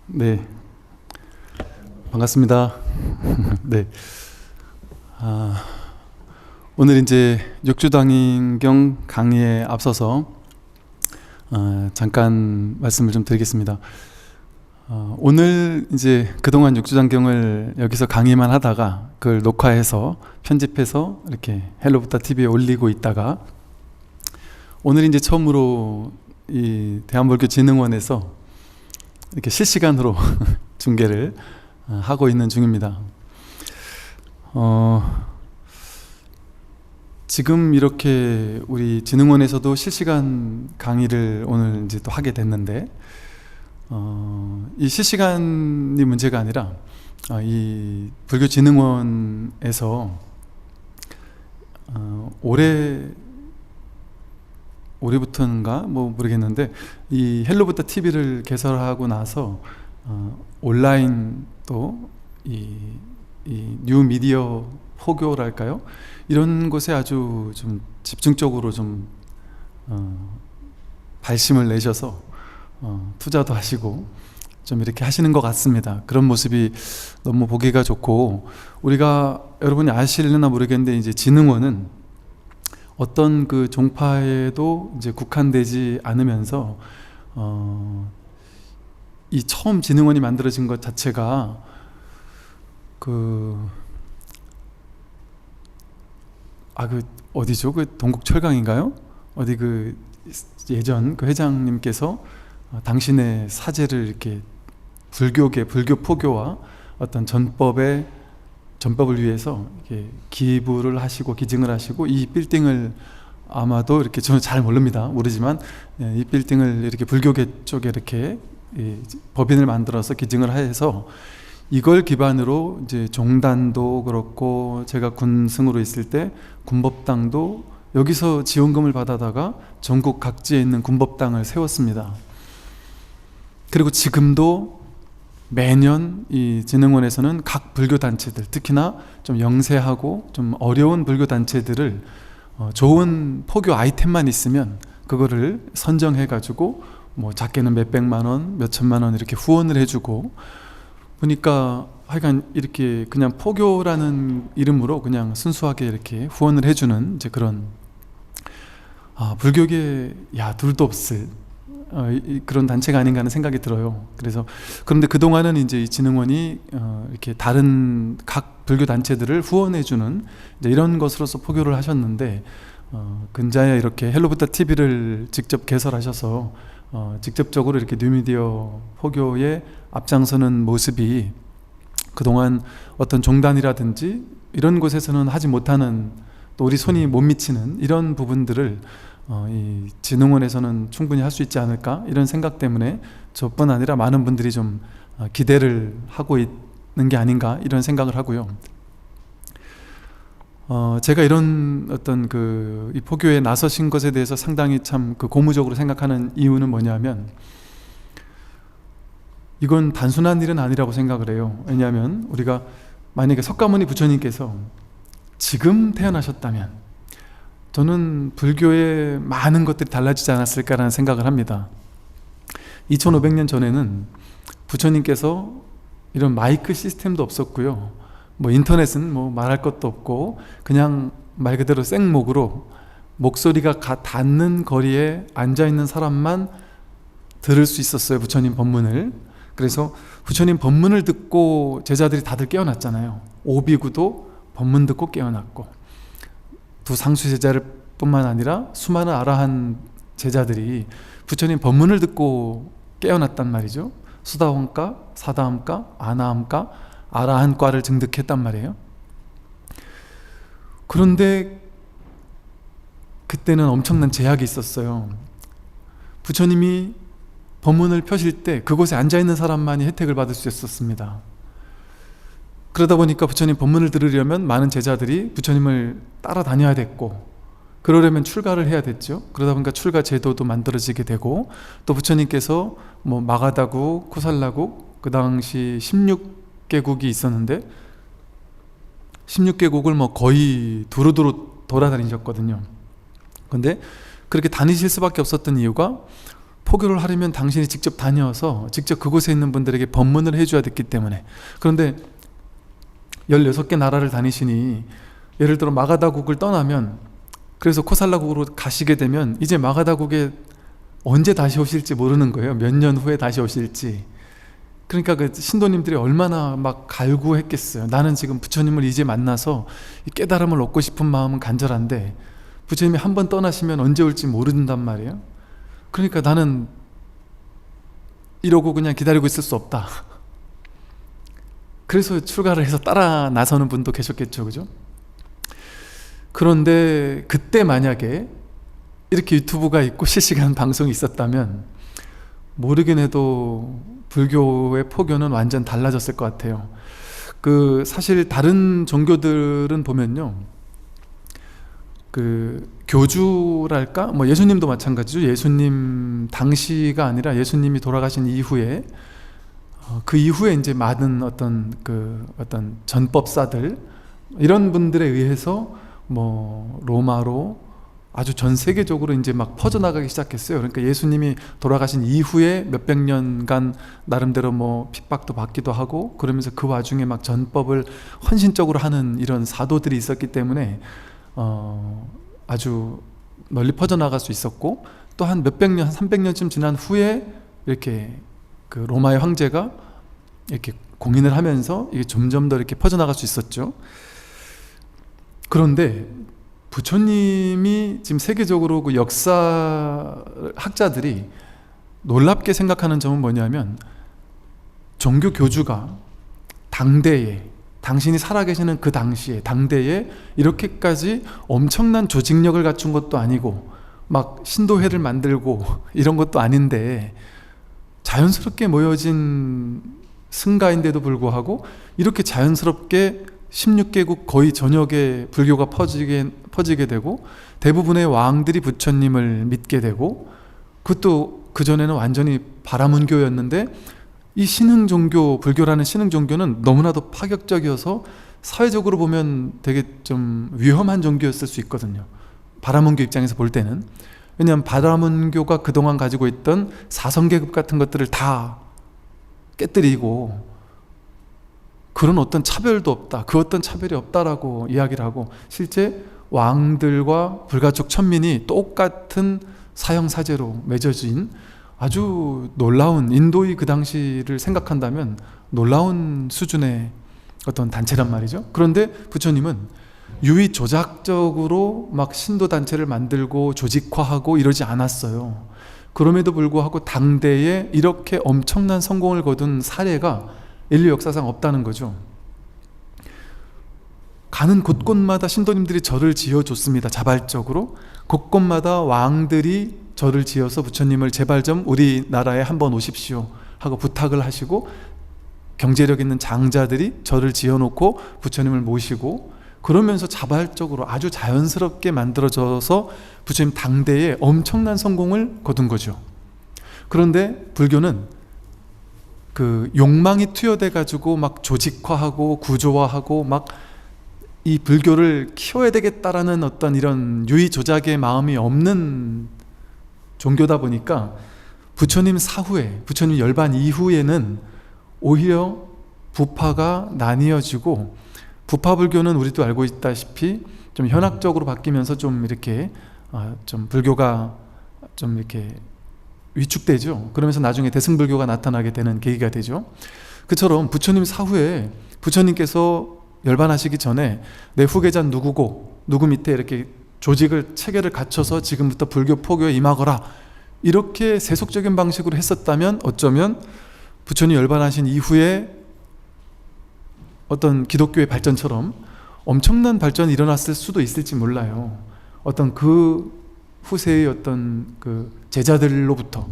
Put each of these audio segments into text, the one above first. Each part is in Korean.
네, 반갑습니다. 네, 오늘 이제 육주당인경 강의에 앞서서 잠깐 말씀을 좀 드리겠습니다. 오늘 이제 그동안 육주당경을 여기서 강의만 하다가 그걸 녹화해서 편집해서 이렇게 헬로부타 TV에 올리고 있다가 오늘 이제 처음으로 이 대한불교진흥원에서 이렇게 실시간으로 중계를 하고 있는 중입니다. 지금 이렇게 우리 진흥원에서도 실시간 강의를 오늘 이제 또 하게 됐는데, 이 실시간이 문제가 아니라 이 불교진흥원에서 올해부터인가 뭐 모르겠는데 이 헬로부타 TV를 개설하고 나서 온라인 또 이 뉴 미디어 포교랄까요? 이런 곳에 아주 좀 집중적으로 좀 발심을 내셔서 투자도 하시고 좀 이렇게 하시는 것 같습니다. 그런 모습이 너무 보기가 좋고, 우리가 여러분이 아실려나 모르겠는데 이제 진흥원은 어떤 그 종파에도 이제 국한되지 않으면서 이 처음 진흥원이 만들어진 것 자체가 어디죠? 그 동국철강인가요? 어디 그 예전 그 회장님께서 당신의 사제를 이렇게 불교 포교와 어떤 전법을 위해서 이렇게 기부를 하시고 기증을 하시고, 이 빌딩을 아마도 이렇게, 저는 잘 모르지만 이 빌딩을 이렇게 불교계 쪽에 이렇게 법인을 만들어서 기증을 해서 이걸 기반으로 이제 종단도 그렇고, 제가 군승으로 있을 때 군법당도 여기서 지원금을 받아다가 전국 각지에 있는 군법당을 세웠습니다. 그리고 지금도 매년 이 진흥원에서는 각 불교단체들, 특히나 좀 영세하고 좀 어려운 불교단체들을 좋은 포교 아이템만 있으면 그거를 선정해 가지고 뭐 작게는 몇백만 원, 몇천만 원 이렇게 후원을 해주고, 보니까 하여간 이렇게 그냥 포교라는 이름으로 그냥 순수하게 이렇게 후원을 해주는 이제 그런 불교계 둘도 없을 그런 단체가 아닌가 하는 생각이 들어요. 그런데 그동안은 이제 이 진흥원이 이렇게 다른 각 불교 단체들을 후원해주는 이제 이런 것으로서 포교를 하셨는데, 근자야 이렇게 헬로부타 TV를 직접 개설하셔서 직접적으로 이렇게 뉴미디어 포교에 앞장서는 모습이 그동안 어떤 종단이라든지 이런 곳에서는 하지 못하는, 또 우리 손이 못 미치는 이런 부분들을 이 진흥원에서는 충분히 할 수 있지 않을까, 이런 생각 때문에 저뿐 아니라 많은 분들이 좀 기대를 하고 있는 게 아닌가, 이런 생각을 하고요. 제가 이런 어떤 이 포교에 나서신 것에 대해서 상당히 참 고무적으로 생각하는 이유는 뭐냐면, 이건 단순한 일은 아니라고 생각을 해요. 왜냐하면 우리가 만약에 석가모니 부처님께서 지금 태어나셨다면 저는 불교의 많은 것들이 달라지지 않았을까라는 생각을 합니다. 2500년 전에는 부처님께서 이런 마이크 시스템도 없었고요, 뭐 인터넷은 뭐 말할 것도 없고, 그냥 말 그대로 생목으로 목소리가 닿는 거리에 앉아있는 사람만 들을 수 있었어요, 부처님 법문을. 그래서 부처님 법문을 듣고 제자들이 다들 깨어났잖아요. 오비구도 법문 듣고 깨어났고, 두 상수 제자를 뿐만 아니라 수많은 아라한 제자들이 부처님 법문을 듣고 깨어났단 말이죠. 수다원가, 사다함가, 아나함가, 아라한과를 증득했단 말이에요. 그런데 그때는 엄청난 제약이 있었어요. 부처님이 법문을 펴실 때 그곳에 앉아있는 사람만이 혜택을 받을 수 있었습니다. 그러다 보니까 부처님 법문을 들으려면 많은 제자들이 부처님을 따라다녀야 됐고, 그러려면 출가를 해야 됐죠. 그러다 보니까 출가 제도도 만들어지게 되고, 또 부처님께서 뭐 마가다국, 쿠살라국, 그 당시 16개국이 있었는데 16개국을 뭐 거의 두루두루 돌아다니셨거든요. 근데 그렇게 다니실 수밖에 없었던 이유가 포교를 하려면 당신이 직접 다녀서 직접 그곳에 있는 분들에게 법문을 해줘야 됐기 때문에. 그런데 16개 나라를 다니시니 예를 들어 마가다국을 떠나면, 그래서 코살라국으로 가시게 되면 이제 마가다국에 언제 다시 오실지 모르는 거예요. 몇 년 후에 다시 오실지. 그러니까 그 신도님들이 얼마나 막 갈구했겠어요. 나는 지금 부처님을 이제 만나서 이 깨달음을 얻고 싶은 마음은 간절한데 부처님이 한 번 떠나시면 언제 올지 모른단 말이에요. 그러니까 나는 이러고 그냥 기다리고 있을 수 없다. 그래서 출가를 해서 따라 나서는 분도 계셨겠죠, 그죠? 그런데 그때 만약에 이렇게 유튜브가 있고 실시간 방송이 있었다면 모르긴 해도 불교의 포교는 완전 달라졌을 것 같아요. 사실 다른 종교들은 보면요, 교주랄까? 뭐 예수님도 마찬가지죠. 예수님 당시가 아니라 예수님이 돌아가신 이후에, 그 이후에 이제 많은 어떤 전법사들, 이런 분들에 의해서 뭐 로마로 아주 전 세계적으로 이제 막 퍼져나가기 시작했어요. 그러니까 예수님이 돌아가신 이후에 몇백 년간 나름대로 뭐 핍박도 받기도 하고, 그러면서 그 와중에 막 전법을 헌신적으로 하는 이런 사도들이 있었기 때문에 아주 널리 퍼져나갈 수 있었고, 또 한 몇백 년, 한 300년쯤 지난 후에 이렇게 그 로마의 황제가 이렇게 공인을 하면서 이게 점점 더 이렇게 퍼져나갈 수 있었죠. 그런데 부처님이 지금 세계적으로 그 역사 학자들이 놀랍게 생각하는 점은 뭐냐면, 종교 교주가 당대에, 당신이 살아계시는 그 당시에, 당대에 이렇게까지 엄청난 조직력을 갖춘 것도 아니고 막 신도회를 만들고 이런 것도 아닌데 자연스럽게 모여진 승가인데도 불구하고 이렇게 자연스럽게 16개국 거의 전역에 불교가 퍼지게 되고, 대부분의 왕들이 부처님을 믿게 되고, 그것도 그전에는 완전히 바라문교였는데 이 신흥종교, 불교라는 신흥종교는 너무나도 파격적이어서 사회적으로 보면 되게 좀 위험한 종교였을 수 있거든요. 바라문교 입장에서 볼 때는. 왜냐하면 바라문교가 그동안 가지고 있던 사성계급 같은 것들을 다 깨뜨리고, 그런 어떤 차별도 없다, 그 어떤 차별이 없다라고 이야기를 하고, 실제 왕들과 불가촉 천민이 똑같은 사형사제로 맺어진 아주 놀라운, 인도의 그 당시를 생각한다면 놀라운 수준의 어떤 단체란 말이죠. 그런데 부처님은 유의 조작적으로 막 신도 단체를 만들고 조직화하고 이러지 않았어요. 그럼에도 불구하고 당대에 이렇게 엄청난 성공을 거둔 사례가 인류 역사상 없다는 거죠. 가는 곳곳마다 신도님들이 절을 지어줬습니다. 자발적으로 곳곳마다 왕들이 절을 지어서 부처님을 제발 좀 우리나라에 한번 오십시오 하고 부탁을 하시고, 경제력 있는 장자들이 절을 지어놓고 부처님을 모시고, 그러면서 자발적으로 아주 자연스럽게 만들어져서 부처님 당대에 엄청난 성공을 거둔 거죠. 그런데 불교는 그 욕망이 투여돼 가지고 막 조직화하고 구조화하고 막 이 불교를 키워야 되겠다라는 어떤 이런 유의 조작의 마음이 없는 종교다 보니까 부처님 사후에, 부처님 열반 이후에는 오히려 부파가 나뉘어지고, 부파 불교는 우리도 알고 있다시피 좀 현학적으로 바뀌면서 좀 이렇게 좀 불교가 좀 이렇게 위축되죠. 그러면서 나중에 대승불교가 나타나게 되는 계기가 되죠. 그처럼 부처님 사후에 부처님께서 열반하시기 전에 내 후계자 누구고 누구 밑에 이렇게 조직을, 체계를 갖춰서 지금부터 불교 포교에 임하거라, 이렇게 세속적인 방식으로 했었다면 어쩌면 부처님 열반하신 이후에 어떤 기독교의 발전처럼 엄청난 발전이 일어났을 수도 있을지 몰라요. 어떤 그 후세의 어떤 그 제자들로부터,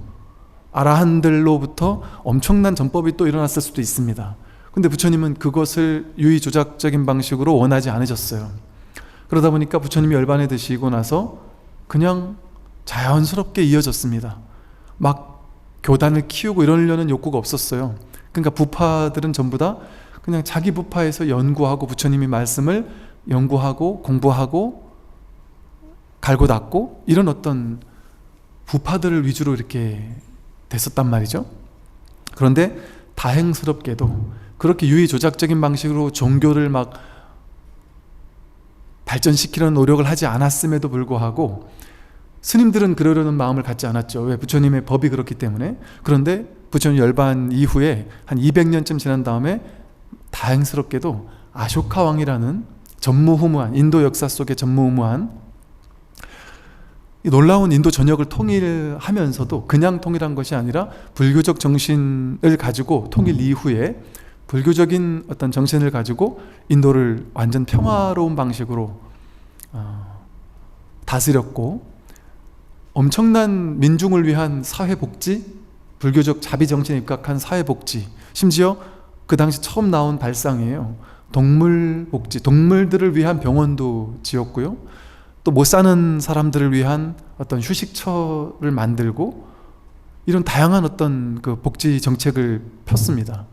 아라한들로부터 엄청난 전법이 또 일어났을 수도 있습니다. 근데 부처님은 그것을 유의조작적인 방식으로 원하지 않으셨어요. 그러다 보니까 부처님이 열반에 드시고 나서 그냥 자연스럽게 이어졌습니다. 막 교단을 키우고 이러려는 욕구가 없었어요. 그러니까 부파들은 전부 다 그냥 자기 부파에서 연구하고, 부처님의 말씀을 연구하고 공부하고 갈고 닦고, 이런 어떤 부파들을 위주로 이렇게 됐었단 말이죠. 그런데 다행스럽게도 그렇게 유의조작적인 방식으로 종교를 막 발전시키려는 노력을 하지 않았음에도 불구하고 스님들은 그러려는 마음을 갖지 않았죠. 왜? 부처님의 법이 그렇기 때문에. 그런데 부처님 열반 이후에 한 200년쯤 지난 다음에 다행스럽게도 아쇼카 왕이라는 전무후무한, 인도 역사 속에 전무후무한 이 놀라운 인도 전역을 통일하면서도 그냥 통일한 것이 아니라 불교적 정신을 가지고 통일 이후에 불교적인 어떤 정신을 가지고 인도를 완전 평화로운 방식으로 다스렸고, 엄청난 민중을 위한 사회복지, 불교적 자비정신에 입각한 사회복지, 심지어 그 당시 처음 나온 발상이에요. 동물복지, 동물들을 위한 병원도 지었고요, 또 못 사는 사람들을 위한 어떤 휴식처를 만들고, 이런 다양한 어떤 그 복지 정책을 폈습니다.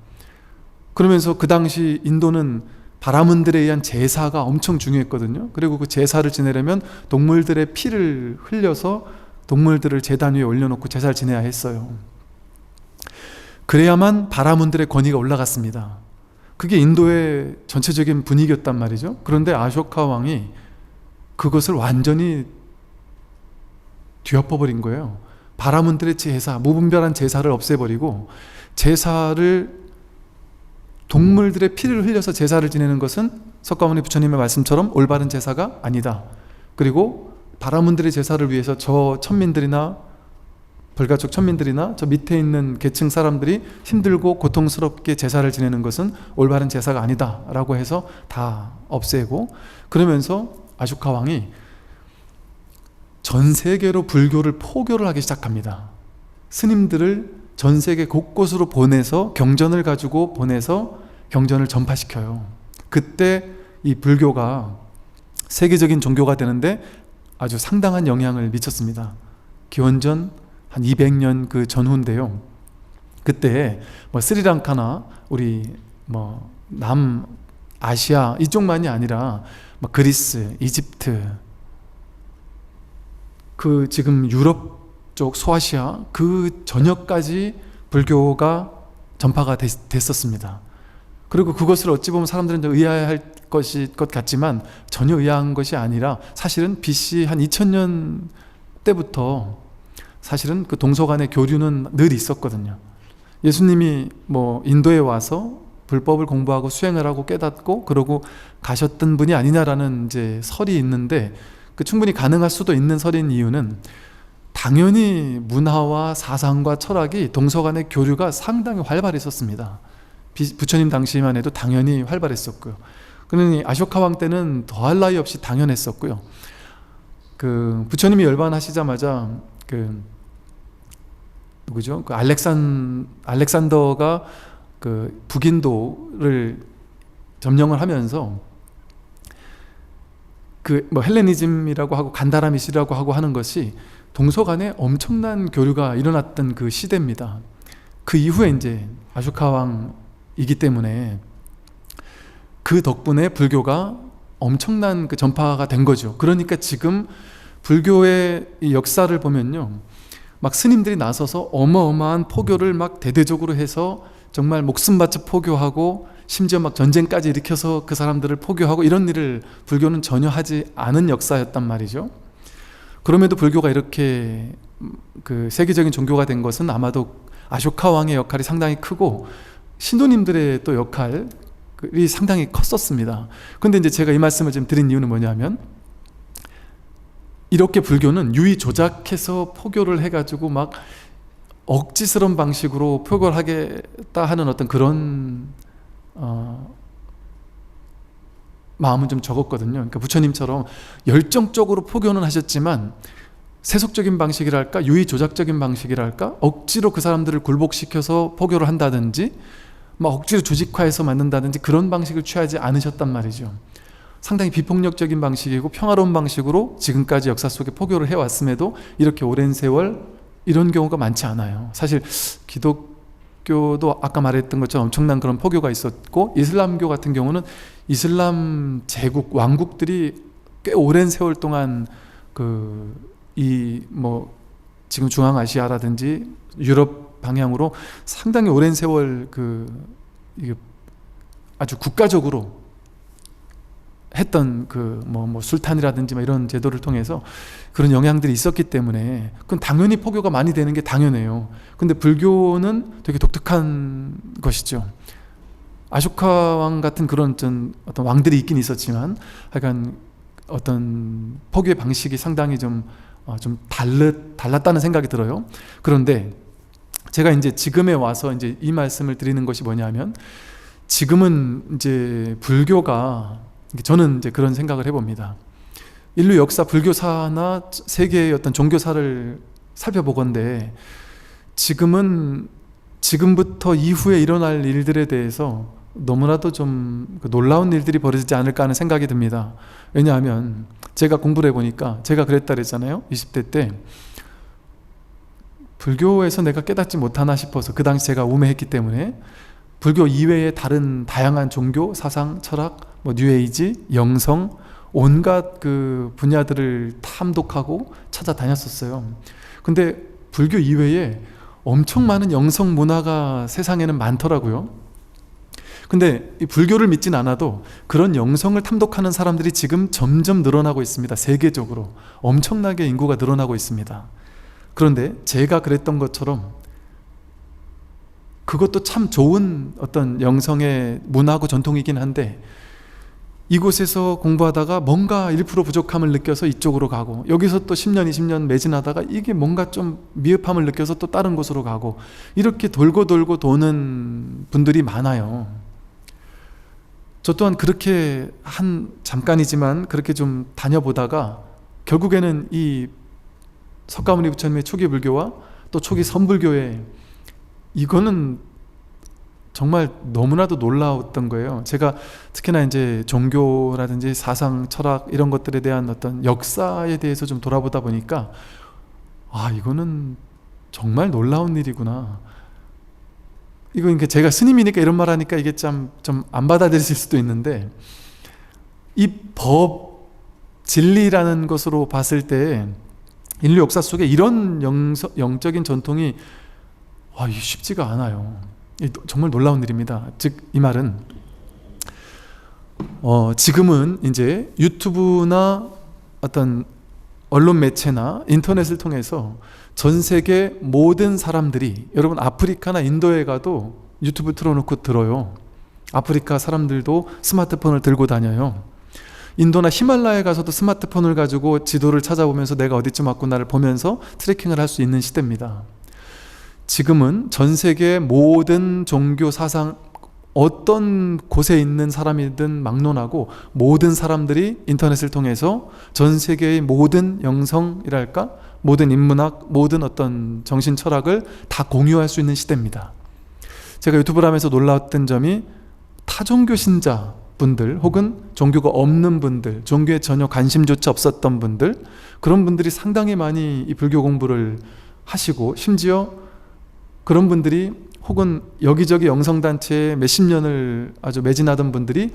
그러면서 그 당시 인도는 바라문들에 의한 제사가 엄청 중요했거든요. 그리고 그 제사를 지내려면 동물들의 피를 흘려서 동물들을 제단 위에 올려놓고 제사를 지내야 했어요. 그래야만 바라문들의 권위가 올라갔습니다. 그게 인도의 전체적인 분위기였단 말이죠. 그런데 아쇼카 왕이 그것을 완전히 뒤엎어버린 거예요. 바라문들의 제사, 무분별한 제사를 없애버리고, 제사를 동물들의 피를 흘려서 제사를 지내는 것은 석가모니 부처님의 말씀처럼 올바른 제사가 아니다. 그리고 바라문들의 제사를 위해서 저 천민들이나 불가촉 천민들이나 저 밑에 있는 계층 사람들이 힘들고 고통스럽게 제사를 지내는 것은 올바른 제사가 아니다 라고 해서 다 없애고, 그러면서 아쇼카 왕이 전 세계로 불교를 포교를 하기 시작합니다. 스님들을 전 세계 곳곳으로 보내서 경전을 가지고 보내서 경전을 전파시켜요. 그때 이 불교가 세계적인 종교가 되는데 아주 상당한 영향을 미쳤습니다. 기원전 한 200년 그 전후인데요. 그때 뭐 스리랑카나 우리 뭐 남아시아 이쪽만이 아니라 뭐 그리스, 이집트, 그 지금 유럽 쪽 소아시아 그 전역까지 불교가 전파가 됐었습니다. 그리고 그것을 어찌 보면 사람들은 의아해할 것 같지만 전혀 의아한 것이 아니라, 사실은 BC 한 2000년 때부터 사실은 그 동서간의 교류는 늘 있었거든요. 예수님이 뭐 인도에 와서 불법을 공부하고 수행을 하고 깨닫고 그러고 가셨던 분이 아니냐라는 이제 설이 있는데, 그 충분히 가능할 수도 있는 설인 이유는 당연히 문화와 사상과 철학이 동서간의 교류가 상당히 활발했었습니다. 부처님 당시만 해도 당연히 활발했었고요. 그러니 아쇼카 왕 때는 더할 나위 없이 당연했었고요. 그 부처님이 열반하시자마자 그 누구죠? 그 알렉산더가 그 북인도를 점령을 하면서 그 뭐 헬레니즘이라고 하고 간다라미시라고 하고 하는 것이 동서간에 엄청난 교류가 일어났던 그 시대입니다. 그 이후에 이제 아쇼카 왕이기 때문에 그 덕분에 불교가 엄청난 그 전파가 된 거죠. 그러니까 지금 불교의 이 역사를 보면요, 막 스님들이 나서서 어마어마한 포교를 막 대대적으로 해서 정말 목숨 바쳐 포교하고, 심지어 막 전쟁까지 일으켜서 그 사람들을 포교하고, 이런 일을 불교는 전혀 하지 않은 역사였단 말이죠. 그럼에도 불교가 이렇게 그 세계적인 종교가 된 것은 아마도 아쇼카 왕의 역할이 상당히 크고 신도님들의 또 역할이 상당히 컸었습니다. 그런데 이제 제가 이 말씀을 좀 드린 이유는 뭐냐면, 이렇게 불교는 유의 조작해서 포교를 해가지고 막 억지스러운 방식으로 포교를 하겠다 하는 어떤 그런 마음은 좀 적었거든요. 그러니까 부처님처럼 열정적으로 포교는 하셨지만 세속적인 방식이랄까, 유의 조작적인 방식이랄까, 억지로 그 사람들을 굴복시켜서 포교를 한다든지 막 억지로 조직화해서 만든다든지 그런 방식을 취하지 않으셨단 말이죠. 상당히 비폭력적인 방식이고 평화로운 방식으로 지금까지 역사 속에 포교를 해왔음에도 이렇게 오랜 세월 이런 경우가 많지 않아요. 사실 기독교도 아까 말했던 것처럼 엄청난 그런 포교가 있었고, 이슬람교 같은 경우는 이슬람 제국, 왕국들이 꽤 오랜 세월 동안 지금 중앙아시아라든지 유럽 방향으로 상당히 오랜 세월 이게 아주 국가적으로 했던 술탄이라든지 이런 제도를 통해서 그런 영향들이 있었기 때문에 그건 당연히 포교가 많이 되는 게 당연해요. 근데 불교는 되게 독특한 것이죠. 아쇼카 왕 같은 그런 어떤 왕들이 있긴 있었지만 약간 어떤 포교의 방식이 상당히 좀 달랐다는 생각이 들어요. 그런데 제가 이제 지금에 와서 이제 이 말씀을 드리는 것이 뭐냐면, 지금은 이제 불교가, 저는 이제 그런 생각을 해봅니다. 인류 역사 불교사나 세계의 어떤 종교사를 살펴보건대 지금부터 이후에 일어날 일들에 대해서 너무나도 좀 놀라운 일들이 벌어지지 않을까 하는 생각이 듭니다. 왜냐하면 제가 공부를 해보니까, 제가 그랬다 그랬잖아요. 20대 때 불교에서 내가 깨닫지 못하나 싶어서, 그 당시 제가 우매했기 때문에 불교 이외의 다른 다양한 종교, 사상, 철학, 뉴에이지, 영성, 온갖 그 분야들을 탐독하고 찾아다녔었어요. 근데 불교 이외에 엄청 많은 영성 문화가 세상에는 많더라고요. 근데 이 불교를 믿진 않아도 그런 영성을 탐독하는 사람들이 지금 점점 늘어나고 있습니다. 세계적으로 엄청나게 인구가 늘어나고 있습니다. 그런데 제가 그랬던 것처럼 그것도 참 좋은 어떤 영성의 문화고 전통이긴 한데, 이곳에서 공부하다가 뭔가 1% 부족함을 느껴서 이쪽으로 가고, 여기서 또 10년, 20년 매진하다가 이게 뭔가 좀 미흡함을 느껴서 또 다른 곳으로 가고, 이렇게 돌고 돌고 도는 분들이 많아요. 저 또한 그렇게 잠깐이지만 그렇게 좀 다녀보다가 결국에는 이 석가모니 부처님의 초기 불교와 또 초기 선불교의, 이거는 정말 너무나도 놀라웠던 거예요. 제가 특히나 이제 종교라든지 사상, 철학 이런 것들에 대한 어떤 역사에 대해서 좀 돌아보다 보니까, 이거는 정말 놀라운 일이구나. 이거 제가 스님이니까 이런 말 하니까 이게 좀 안 받아들이실 수도 있는데, 이 법, 진리라는 것으로 봤을 때 인류 역사 속에 이런 영적인 전통이 쉽지가 않아요. 정말 놀라운 일입니다. 즉, 이 말은 지금은 이제 유튜브나 어떤 언론 매체나 인터넷을 통해서 전 세계 모든 사람들이, 여러분 아프리카나 인도에 가도 유튜브 틀어놓고 들어요. 아프리카 사람들도 스마트폰을 들고 다녀요. 인도나 히말라야에 가서도 스마트폰을 가지고 지도를 찾아보면서 내가 어디쯤 왔구나를 보면서 트래킹을 할 수 있는 시대입니다. 지금은 전 세계 모든 종교 사상, 어떤 곳에 있는 사람이든 막론하고 모든 사람들이 인터넷을 통해서 전 세계의 모든 영성이랄까, 모든 인문학, 모든 어떤 정신 철학을 다 공유할 수 있는 시대입니다. 제가 유튜브를 하면서 놀라웠던 점이, 타종교 신자분들 혹은 종교가 없는 분들, 종교에 전혀 관심조차 없었던 분들, 그런 분들이 상당히 많이 이 불교 공부를 하시고, 심지어 그런 분들이, 혹은 여기저기 영성단체에 몇십 년을 아주 매진하던 분들이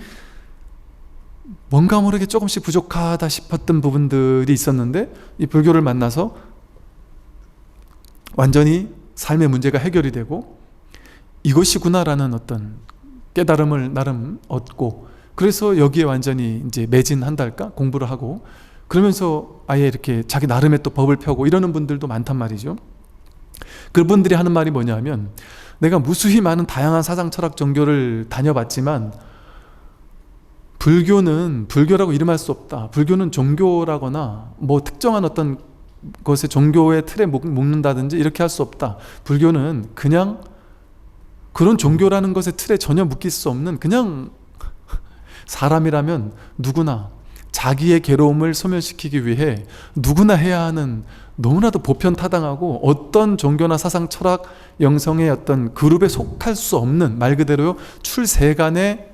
뭔가 모르게 조금씩 부족하다 싶었던 부분들이 있었는데, 이 불교를 만나서 완전히 삶의 문제가 해결이 되고, 이것이구나라는 어떤 깨달음을 나름 얻고, 그래서 여기에 완전히 이제 매진한달까, 공부를 하고, 그러면서 아예 이렇게 자기 나름의 또 법을 펴고 이러는 분들도 많단 말이죠. 그분들이 하는 말이 뭐냐면, 내가 무수히 많은 다양한 사상, 철학, 종교를 다녀봤지만 불교는 불교라고 이름할 수 없다. 불교는 종교라거나 특정한 어떤 것의 종교의 틀에 묶는다든지 이렇게 할 수 없다. 불교는 그냥 그런 종교라는 것의 틀에 전혀 묶일 수 없는, 그냥 사람이라면 누구나 자기의 괴로움을 소멸시키기 위해 누구나 해야 하는, 너무나도 보편타당하고 어떤 종교나 사상, 철학, 영성의 어떤 그룹에 속할 수 없는, 말 그대로 출세간의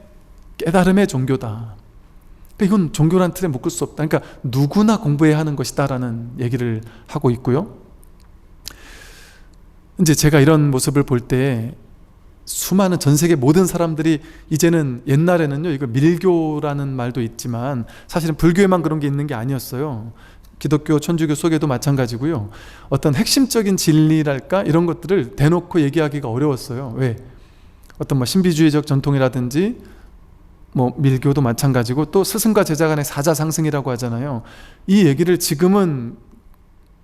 깨달음의 종교다. 이건 종교란 틀에 묶을 수 없다. 그러니까 누구나 공부해야 하는 것이다 라는 얘기를 하고 있고요. 이제 제가 이런 모습을 볼 때 수많은 전 세계 모든 사람들이, 이제는 옛날에는요, 이거 밀교라는 말도 있지만 사실은 불교에만 그런 게 있는 게 아니었어요. 기독교, 천주교 속에도 마찬가지고요. 어떤 핵심적인 진리랄까 이런 것들을 대놓고 얘기하기가 어려웠어요. 왜? 어떤 뭐 신비주의적 전통이라든지 뭐 밀교도 마찬가지고 또 스승과 제자 간의 사자상승이라고 하잖아요. 이 얘기를 지금은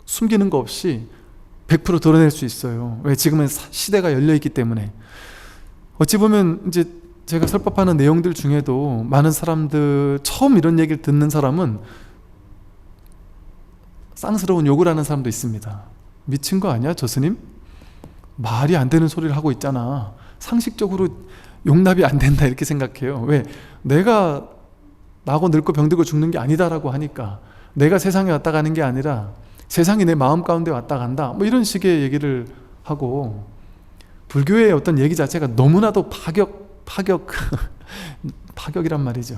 숨기는 거 없이 100% 드러낼 수 있어요. 왜? 지금은 시대가 열려있기 때문에. 어찌 보면 이제 제가 설법하는 내용들 중에도 많은 사람들, 처음 이런 얘기를 듣는 사람은 쌍스러운 욕을 하는 사람도 있습니다. 미친 거 아니야 저 스님? 말이 안 되는 소리를 하고 있잖아. 상식적으로 용납이 안 된다 이렇게 생각해요. 왜? 내가 나고 늙고 병들고 죽는 게 아니다라고 하니까, 내가 세상에 왔다 가는 게 아니라 세상이 내 마음 가운데 왔다 간다 뭐 이런 식의 얘기를 하고, 불교의 어떤 얘기 자체가 너무나도 파격이란 말이죠.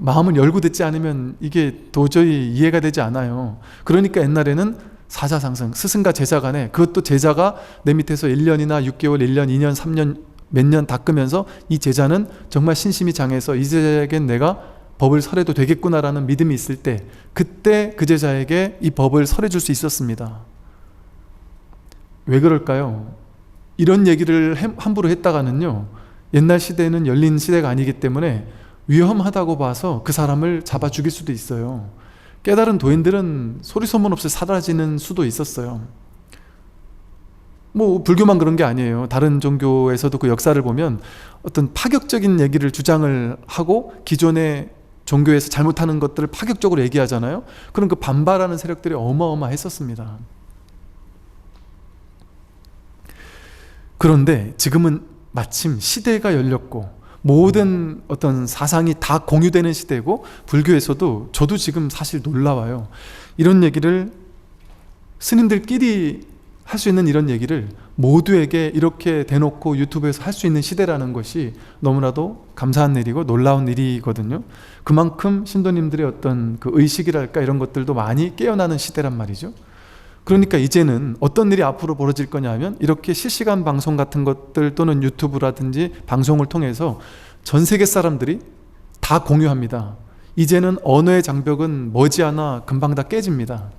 마음을 열고 듣지 않으면 이게 도저히 이해가 되지 않아요. 그러니까 옛날에는 사자상승, 스승과 제자 간에, 그것도 제자가 내 밑에서 1년이나 6개월, 1년, 2년, 3년 몇 년 닦으면서 이 제자는 정말 신심이 장해서 이 제자에겐 내가 법을 설해도 되겠구나라는 믿음이 있을 때, 그때 그 제자에게 이 법을 설해줄 수 있었습니다. 왜 그럴까요? 이런 얘기를 함부로 했다가는요, 옛날 시대는 열린 시대가 아니기 때문에 위험하다고 봐서 그 사람을 잡아 죽일 수도 있어요. 깨달은 도인들은 소리 소문 없이 사라지는 수도 있었어요. 뭐 불교만 그런 게 아니에요. 다른 종교에서도 그 역사를 보면 어떤 파격적인 얘기를 주장을 하고 기존의 종교에서 잘못하는 것들을 파격적으로 얘기하잖아요. 그럼 그 반발하는 세력들이 어마어마했었습니다. 그런데 지금은 마침 시대가 열렸고 모든 어떤 사상이 다 공유되는 시대고, 불교에서도 저도 지금 사실 놀라워요. 이런 얘기를 스님들끼리 할 수 있는 이런 얘기를 모두에게 이렇게 대놓고 유튜브에서 할 수 있는 시대라는 것이 너무나도 감사한 일이고 놀라운 일이거든요. 그만큼 신도님들의 어떤 그 의식이랄까 이런 것들도 많이 깨어나는 시대란 말이죠. 그러니까 이제는 어떤 일이 앞으로 벌어질 거냐 하면, 이렇게 실시간 방송 같은 것들 또는 유튜브라든지 방송을 통해서 전 세계 사람들이 다 공유합니다. 이제는 언어의 장벽은 머지않아 금방 다 깨집니다.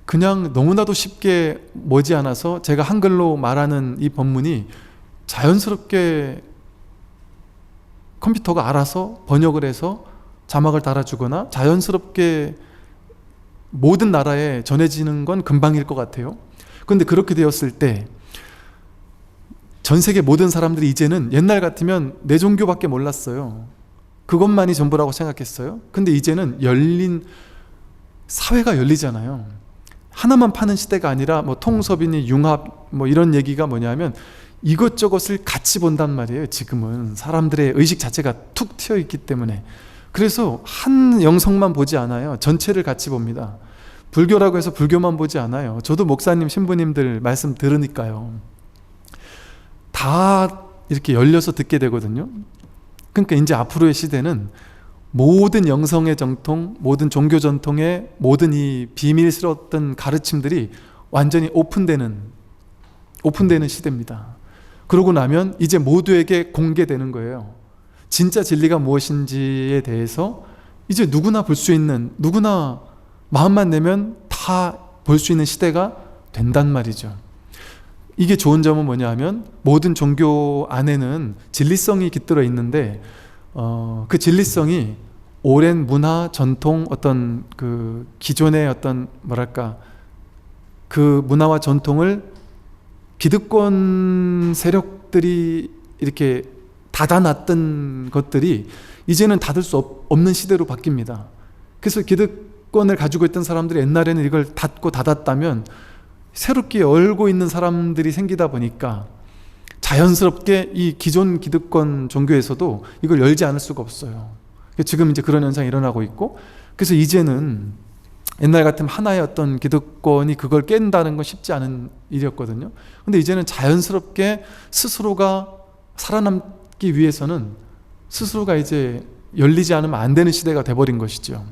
그냥 너무나도 쉽게 머지않아서 제가 한글로 말하는 이 법문이 자연스럽게 컴퓨터가 알아서 번역을 해서 자막을 달아주거나 자연스럽게 모든 나라에 전해지는 건 금방일 것 같아요. 그런데 그렇게 되었을 때 전 세계 모든 사람들이 이제는, 옛날 같으면 내 종교밖에 몰랐어요. 그것만이 전부라고 생각했어요. 근데 이제는 열린 사회가 열리잖아요. 하나만 파는 시대가 아니라 뭐 통섭이니 융합 뭐 이런 얘기가 뭐냐면 이것저것을 같이 본단 말이에요. 지금은 사람들의 의식 자체가 툭 튀어 있기 때문에. 그래서 한 영성만 보지 않아요. 전체를 같이 봅니다. 불교라고 해서 불교만 보지 않아요. 저도 목사님, 신부님들 말씀 들으니까요, 다 이렇게 열려서 듣게 되거든요. 그러니까 이제 앞으로의 시대는 모든 영성의 정통, 모든 종교 전통의 모든 이 비밀스러웠던 가르침들이 완전히 오픈되는 시대입니다. 그러고 나면 이제 모두에게 공개되는 거예요. 진짜 진리가 무엇인지에 대해서 이제 누구나 볼 수 있는, 누구나 마음만 내면 다 볼 수 있는 시대가 된단 말이죠. 이게 좋은 점은 뭐냐 하면, 모든 종교 안에는 진리성이 깃들어 있는데 그 진리성이 오랜 문화, 전통, 어떤 그 기존의 어떤 뭐랄까 그 문화와 전통을 기득권 세력들이 이렇게 닫아놨던 것들이 이제는 닫을 수 없는 시대로 바뀝니다. 그래서 기득권을 가지고 있던 사람들이 옛날에는 이걸 닫고 닫았다면 새롭게 열고 있는 사람들이 생기다 보니까 자연스럽게 이 기존 기득권 종교에서도 이걸 열지 않을 수가 없어요. 지금 이제 그런 현상이 일어나고 있고, 그래서 이제는 옛날 같으면 하나의 어떤 기득권이 그걸 깬다는 건 쉽지 않은 일이었거든요. 근데 이제는 자연스럽게 스스로가 살아남기 위해서는 스스로가 이제 열리지 않으면 안 되는 시대가 돼버린 것이죠.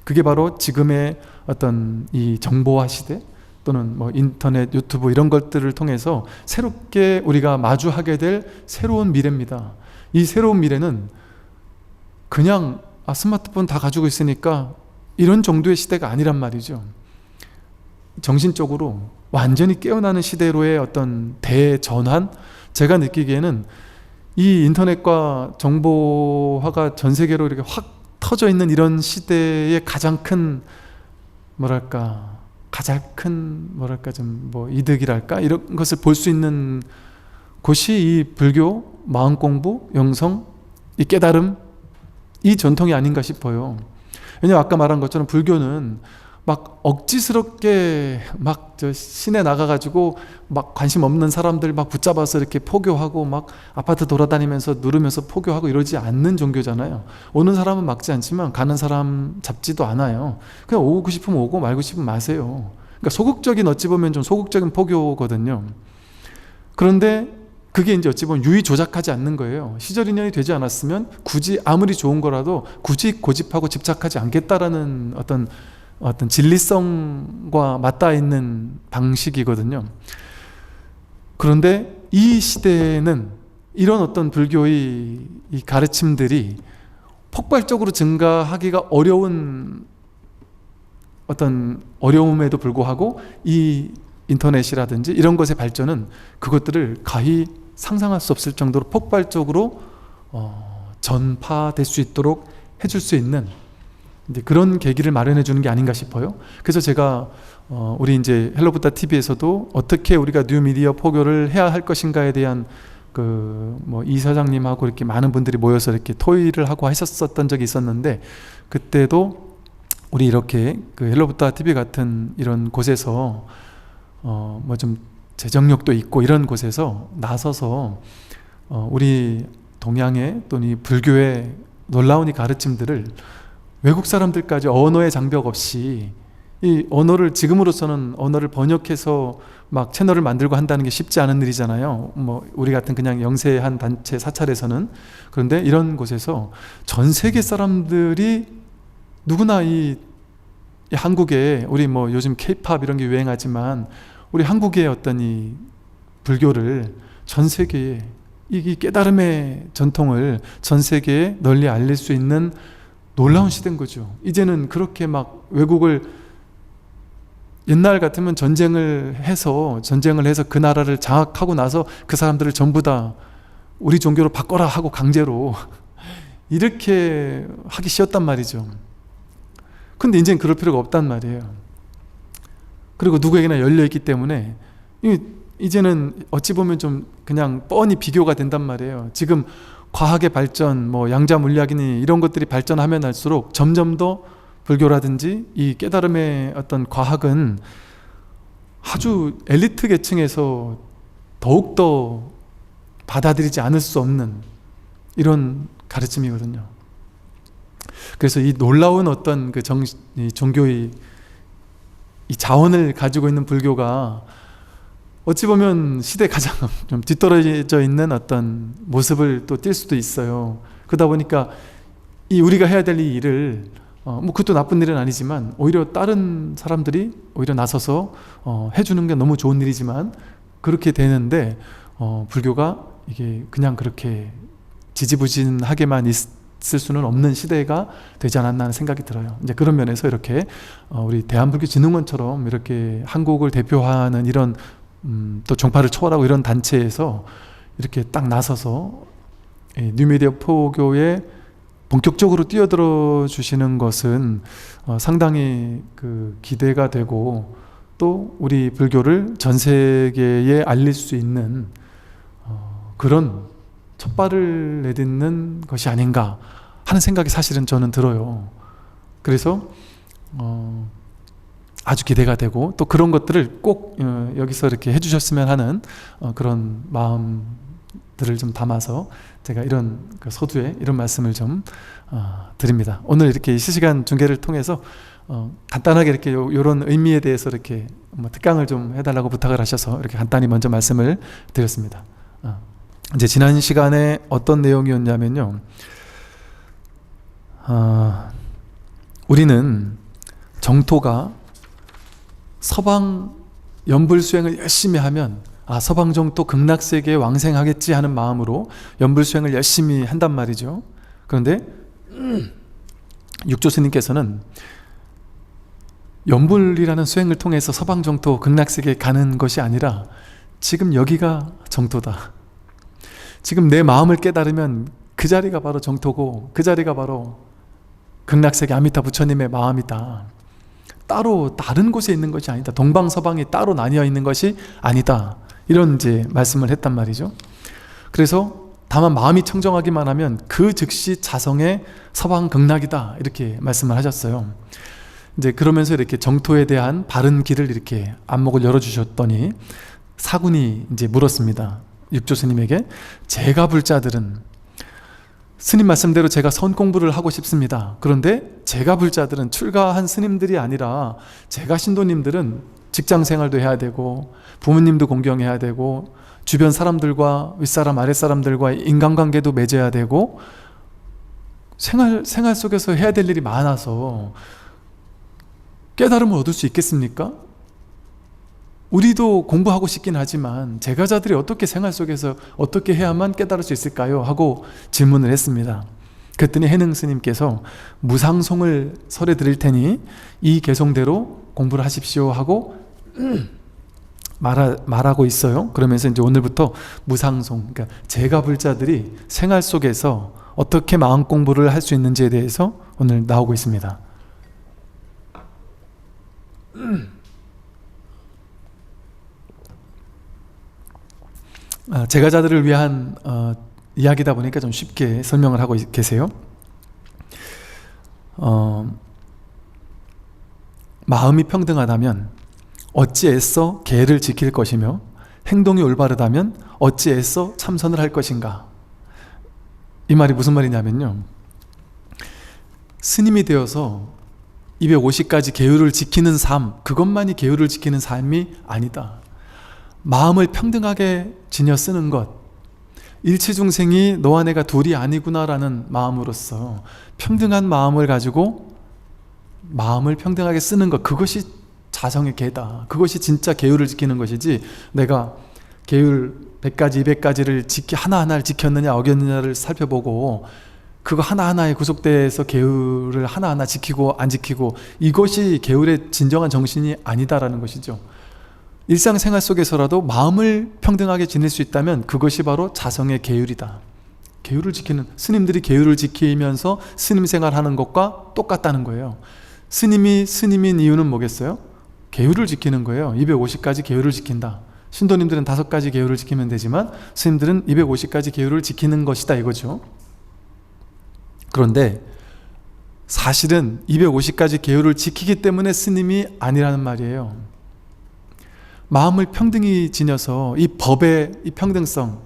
그게 바로 지금의 어떤 이 정보화 시대, 또는 뭐 인터넷, 유튜브 이런 것들을 통해서 새롭게 우리가 마주하게 될 새로운 미래입니다. 이 새로운 미래는 그냥 스마트폰 다 가지고 있으니까 이런 정도의 시대가 아니란 말이죠. 정신적으로 완전히 깨어나는 시대로의 어떤 대전환? 제가 느끼기에는 이 인터넷과 정보화가 전 세계로 이렇게 확 터져 있는 이런 시대의 가장 큰 좀 이득이랄까? 이런 것을 볼 수 있는 곳이 이 불교, 마음공부, 영성, 이 깨달음, 이 전통이 아닌가 싶어요. 왜냐하면 아까 말한 것처럼 불교는 막 억지스럽게 막 저 시내 나가가지고 막 관심 없는 사람들 막 붙잡아서 이렇게 포교하고 막 아파트 돌아다니면서 누르면서 포교하고 이러지 않는 종교잖아요. 오는 사람은 막지 않지만 가는 사람 잡지도 않아요. 그냥 오고 싶으면 오고 말고 싶으면 마세요. 그러니까 소극적인, 어찌 보면 좀 소극적인 포교거든요. 그런데 그게 이제 어찌 보면 유의 조작하지 않는 거예요. 시절 인연이 되지 않았으면 굳이 아무리 좋은 거라도 굳이 고집하고 집착하지 않겠다라는 어떤 진리성과 맞닿아 있는 방식이거든요. 그런데 이 시대에는 이런 어떤 불교의 이 가르침들이 폭발적으로 증가하기가 어려운 어떤 어려움에도 불구하고 이 인터넷이라든지 이런 것의 발전은 그것들을 가히 상상할 수 없을 정도로 폭발적으로 전파될 수 있도록 해줄 수 있는 이제 그런 계기를 마련해 주는 게 아닌가 싶어요. 그래서 제가 우리 이제 헬로부다 TV에서도 어떻게 우리가 뉴미디어 포교를 해야 할 것인가에 대한 이 사장님하고 이렇게 많은 분들이 모여서 이렇게 토의를 하고 하셨었던 적이 있었는데, 그때도 우리 이렇게 헬로부다 TV 같은 이런 곳에서 좀 재정력도 있고 이런 곳에서 나서서 우리 동양의 또는 이 불교의 놀라운 이 가르침들을 외국 사람들까지 언어의 장벽 없이, 이 언어를 지금으로서는 언어를 번역해서 막 채널을 만들고 한다는 게 쉽지 않은 일이잖아요. 우리 같은 그냥 영세한 단체 사찰에서는. 그런데 이런 곳에서 전 세계 사람들이 누구나 이 한국에 우리 요즘 K-팝 이런 게 유행하지만 우리 한국의 어떤 이 불교를 전 세계에, 이 깨달음의 전통을 전 세계에 널리 알릴 수 있는 놀라운 시대인 거죠. 이제는 그렇게 막 외국을, 옛날 같으면 전쟁을 해서 그 나라를 장악하고 나서 그 사람들을 전부 다 우리 종교로 바꿔라 하고 강제로 이렇게 하기 쉬웠단 말이죠. 근데 이제는 그럴 필요가 없단 말이에요. 그리고 누구에게나 열려있기 때문에 이제는 어찌 보면 좀 그냥 뻔히 비교가 된단 말이에요. 지금 과학의 발전, 양자 물리학이니 이런 것들이 발전하면 할수록 점점 더 불교라든지 이 깨달음의 어떤 과학은 아주 엘리트 계층에서 더욱더 받아들이지 않을 수 없는 이런 가르침이거든요. 그래서 이 놀라운 어떤 이 종교의 이 자원을 가지고 있는 불교가 어찌 보면 시대에 가장 좀 뒤떨어져 있는 어떤 모습을 또 띌 수도 있어요. 그러다 보니까 이 우리가 해야 될 이 일을 그것도 나쁜 일은 아니지만 오히려 다른 사람들이 오히려 나서서 해주는 게 너무 좋은 일이지만 그렇게 되는데 불교가 이게 그냥 그렇게 지지부진하게만 있을 수는 없는 시대가 되지 않았나 하는 생각이 들어요. 이제 그런 면에서 이렇게 우리 대한불교진흥원처럼 이렇게 한국을 대표하는 이런 또 종파를 초월하고 이런 단체에서 이렇게 딱 나서서 뉴미디어 포교에 본격적으로 뛰어들어 주시는 것은 상당히 기대가 되고 또 우리 불교를 전 세계에 알릴 수 있는 그런 첫발을 내딛는 것이 아닌가 하는 생각이 사실은 저는 들어요. 그래서 아주 기대가 되고 또 그런 것들을 꼭 여기서 이렇게 해주셨으면 하는 그런 마음들을 좀 담아서 제가 이런 서두에 이런 말씀을 좀 드립니다. 오늘 이렇게 실시간 중계를 통해서 간단하게 이렇게 이런 의미에 대해서 이렇게 특강을 좀 해달라고 부탁을 하셔서 이렇게 간단히 먼저 말씀을 드렸습니다. 이제 지난 시간에 어떤 내용이었냐면요, 우리는 정토가 서방 연불수행을 열심히 하면 서방 정토 극락세계에 왕생하겠지 하는 마음으로 연불수행을 열심히 한단 말이죠. 그런데 육조 스님께서는 연불이라는 수행을 통해서 서방 정토 극락세계에 가는 것이 아니라 지금 여기가 정토다. 지금 내 마음을 깨달으면 그 자리가 바로 정토고 그 자리가 바로 극락세계 아미타 부처님의 마음이다. 따로 다른 곳에 있는 것이 아니다. 동방서방이 따로 나뉘어 있는 것이 아니다. 이런 이제 말씀을 했단 말이죠. 그래서 다만 마음이 청정하기만 하면 그 즉시 자성의 서방 극락이다. 이렇게 말씀을 하셨어요. 이제 그러면서 이렇게 정토에 대한 바른 길을 이렇게 안목을 열어주셨더니 사군이 이제 물었습니다. 육조 스님에게 제가 불자들은 스님 말씀대로 제가 선 공부를 하고 싶습니다. 그런데 제가 불자들은 출가한 스님들이 아니라 제가 신도님들은 직장 생활도 해야 되고 부모님도 공경해야 되고 주변 사람들과 윗사람 아랫사람들과 인간관계도 맺어야 되고 생활 속에서 해야 될 일이 많아서 깨달음을 얻을 수 있겠습니까? 우리도 공부하고 싶긴 하지만 제가자들이 어떻게 생활 속에서 어떻게 해야만 깨달을 수 있을까요? 하고 질문을 했습니다. 그랬더니 해능 스님께서 무상송을 설해 드릴 테니 이 개송대로 공부를 하십시오 하고 말하고 있어요. 그러면서 이제 오늘부터 무상송, 그러니까 제가 불자들이 생활 속에서 어떻게 마음 공부를 할 수 있는지에 대해서 오늘 나오고 있습니다. 제가자들을 위한 이야기다 보니까 좀 쉽게 설명을 하고 계세요. 마음이 평등하다면 어찌 애써 계를 지킬 것이며 행동이 올바르다면 어찌 애써 참선을 할 것인가. 이 말이 무슨 말이냐면요, 스님이 되어서 250가지 계율을 지키는 삶, 그것만이 계율을 지키는 삶이 아니다. 마음을 평등하게 지녀 쓰는 것, 일체중생이 너와 내가 둘이 아니구나라는 마음으로서 평등한 마음을 가지고 마음을 평등하게 쓰는 것, 그것이 자성의 계다. 그것이 진짜 계율을 지키는 것이지, 내가 계율 100가지 200가지를 하나하나를 지켰느냐 어겼느냐를 살펴보고 그거 하나하나에 구속돼서 계율을 하나하나 지키고 안 지키고, 이것이 계율의 진정한 정신이 아니다라는 것이죠. 일상생활 속에서라도 마음을 평등하게 지낼 수 있다면 그것이 바로 자성의 계율이다. 계율을 지키는, 스님들이 계율을 지키면서 스님 생활하는 것과 똑같다는 거예요. 스님이 스님인 이유는 뭐겠어요? 계율을 지키는 거예요. 250가지 계율을 지킨다. 신도님들은 5가지 계율을 지키면 되지만 스님들은 250가지 계율을 지키는 것이다, 이거죠. 그런데 사실은 250가지 계율을 지키기 때문에 스님이 아니라는 말이에요. 마음을 평등히 지녀서 이 법의 이 평등성,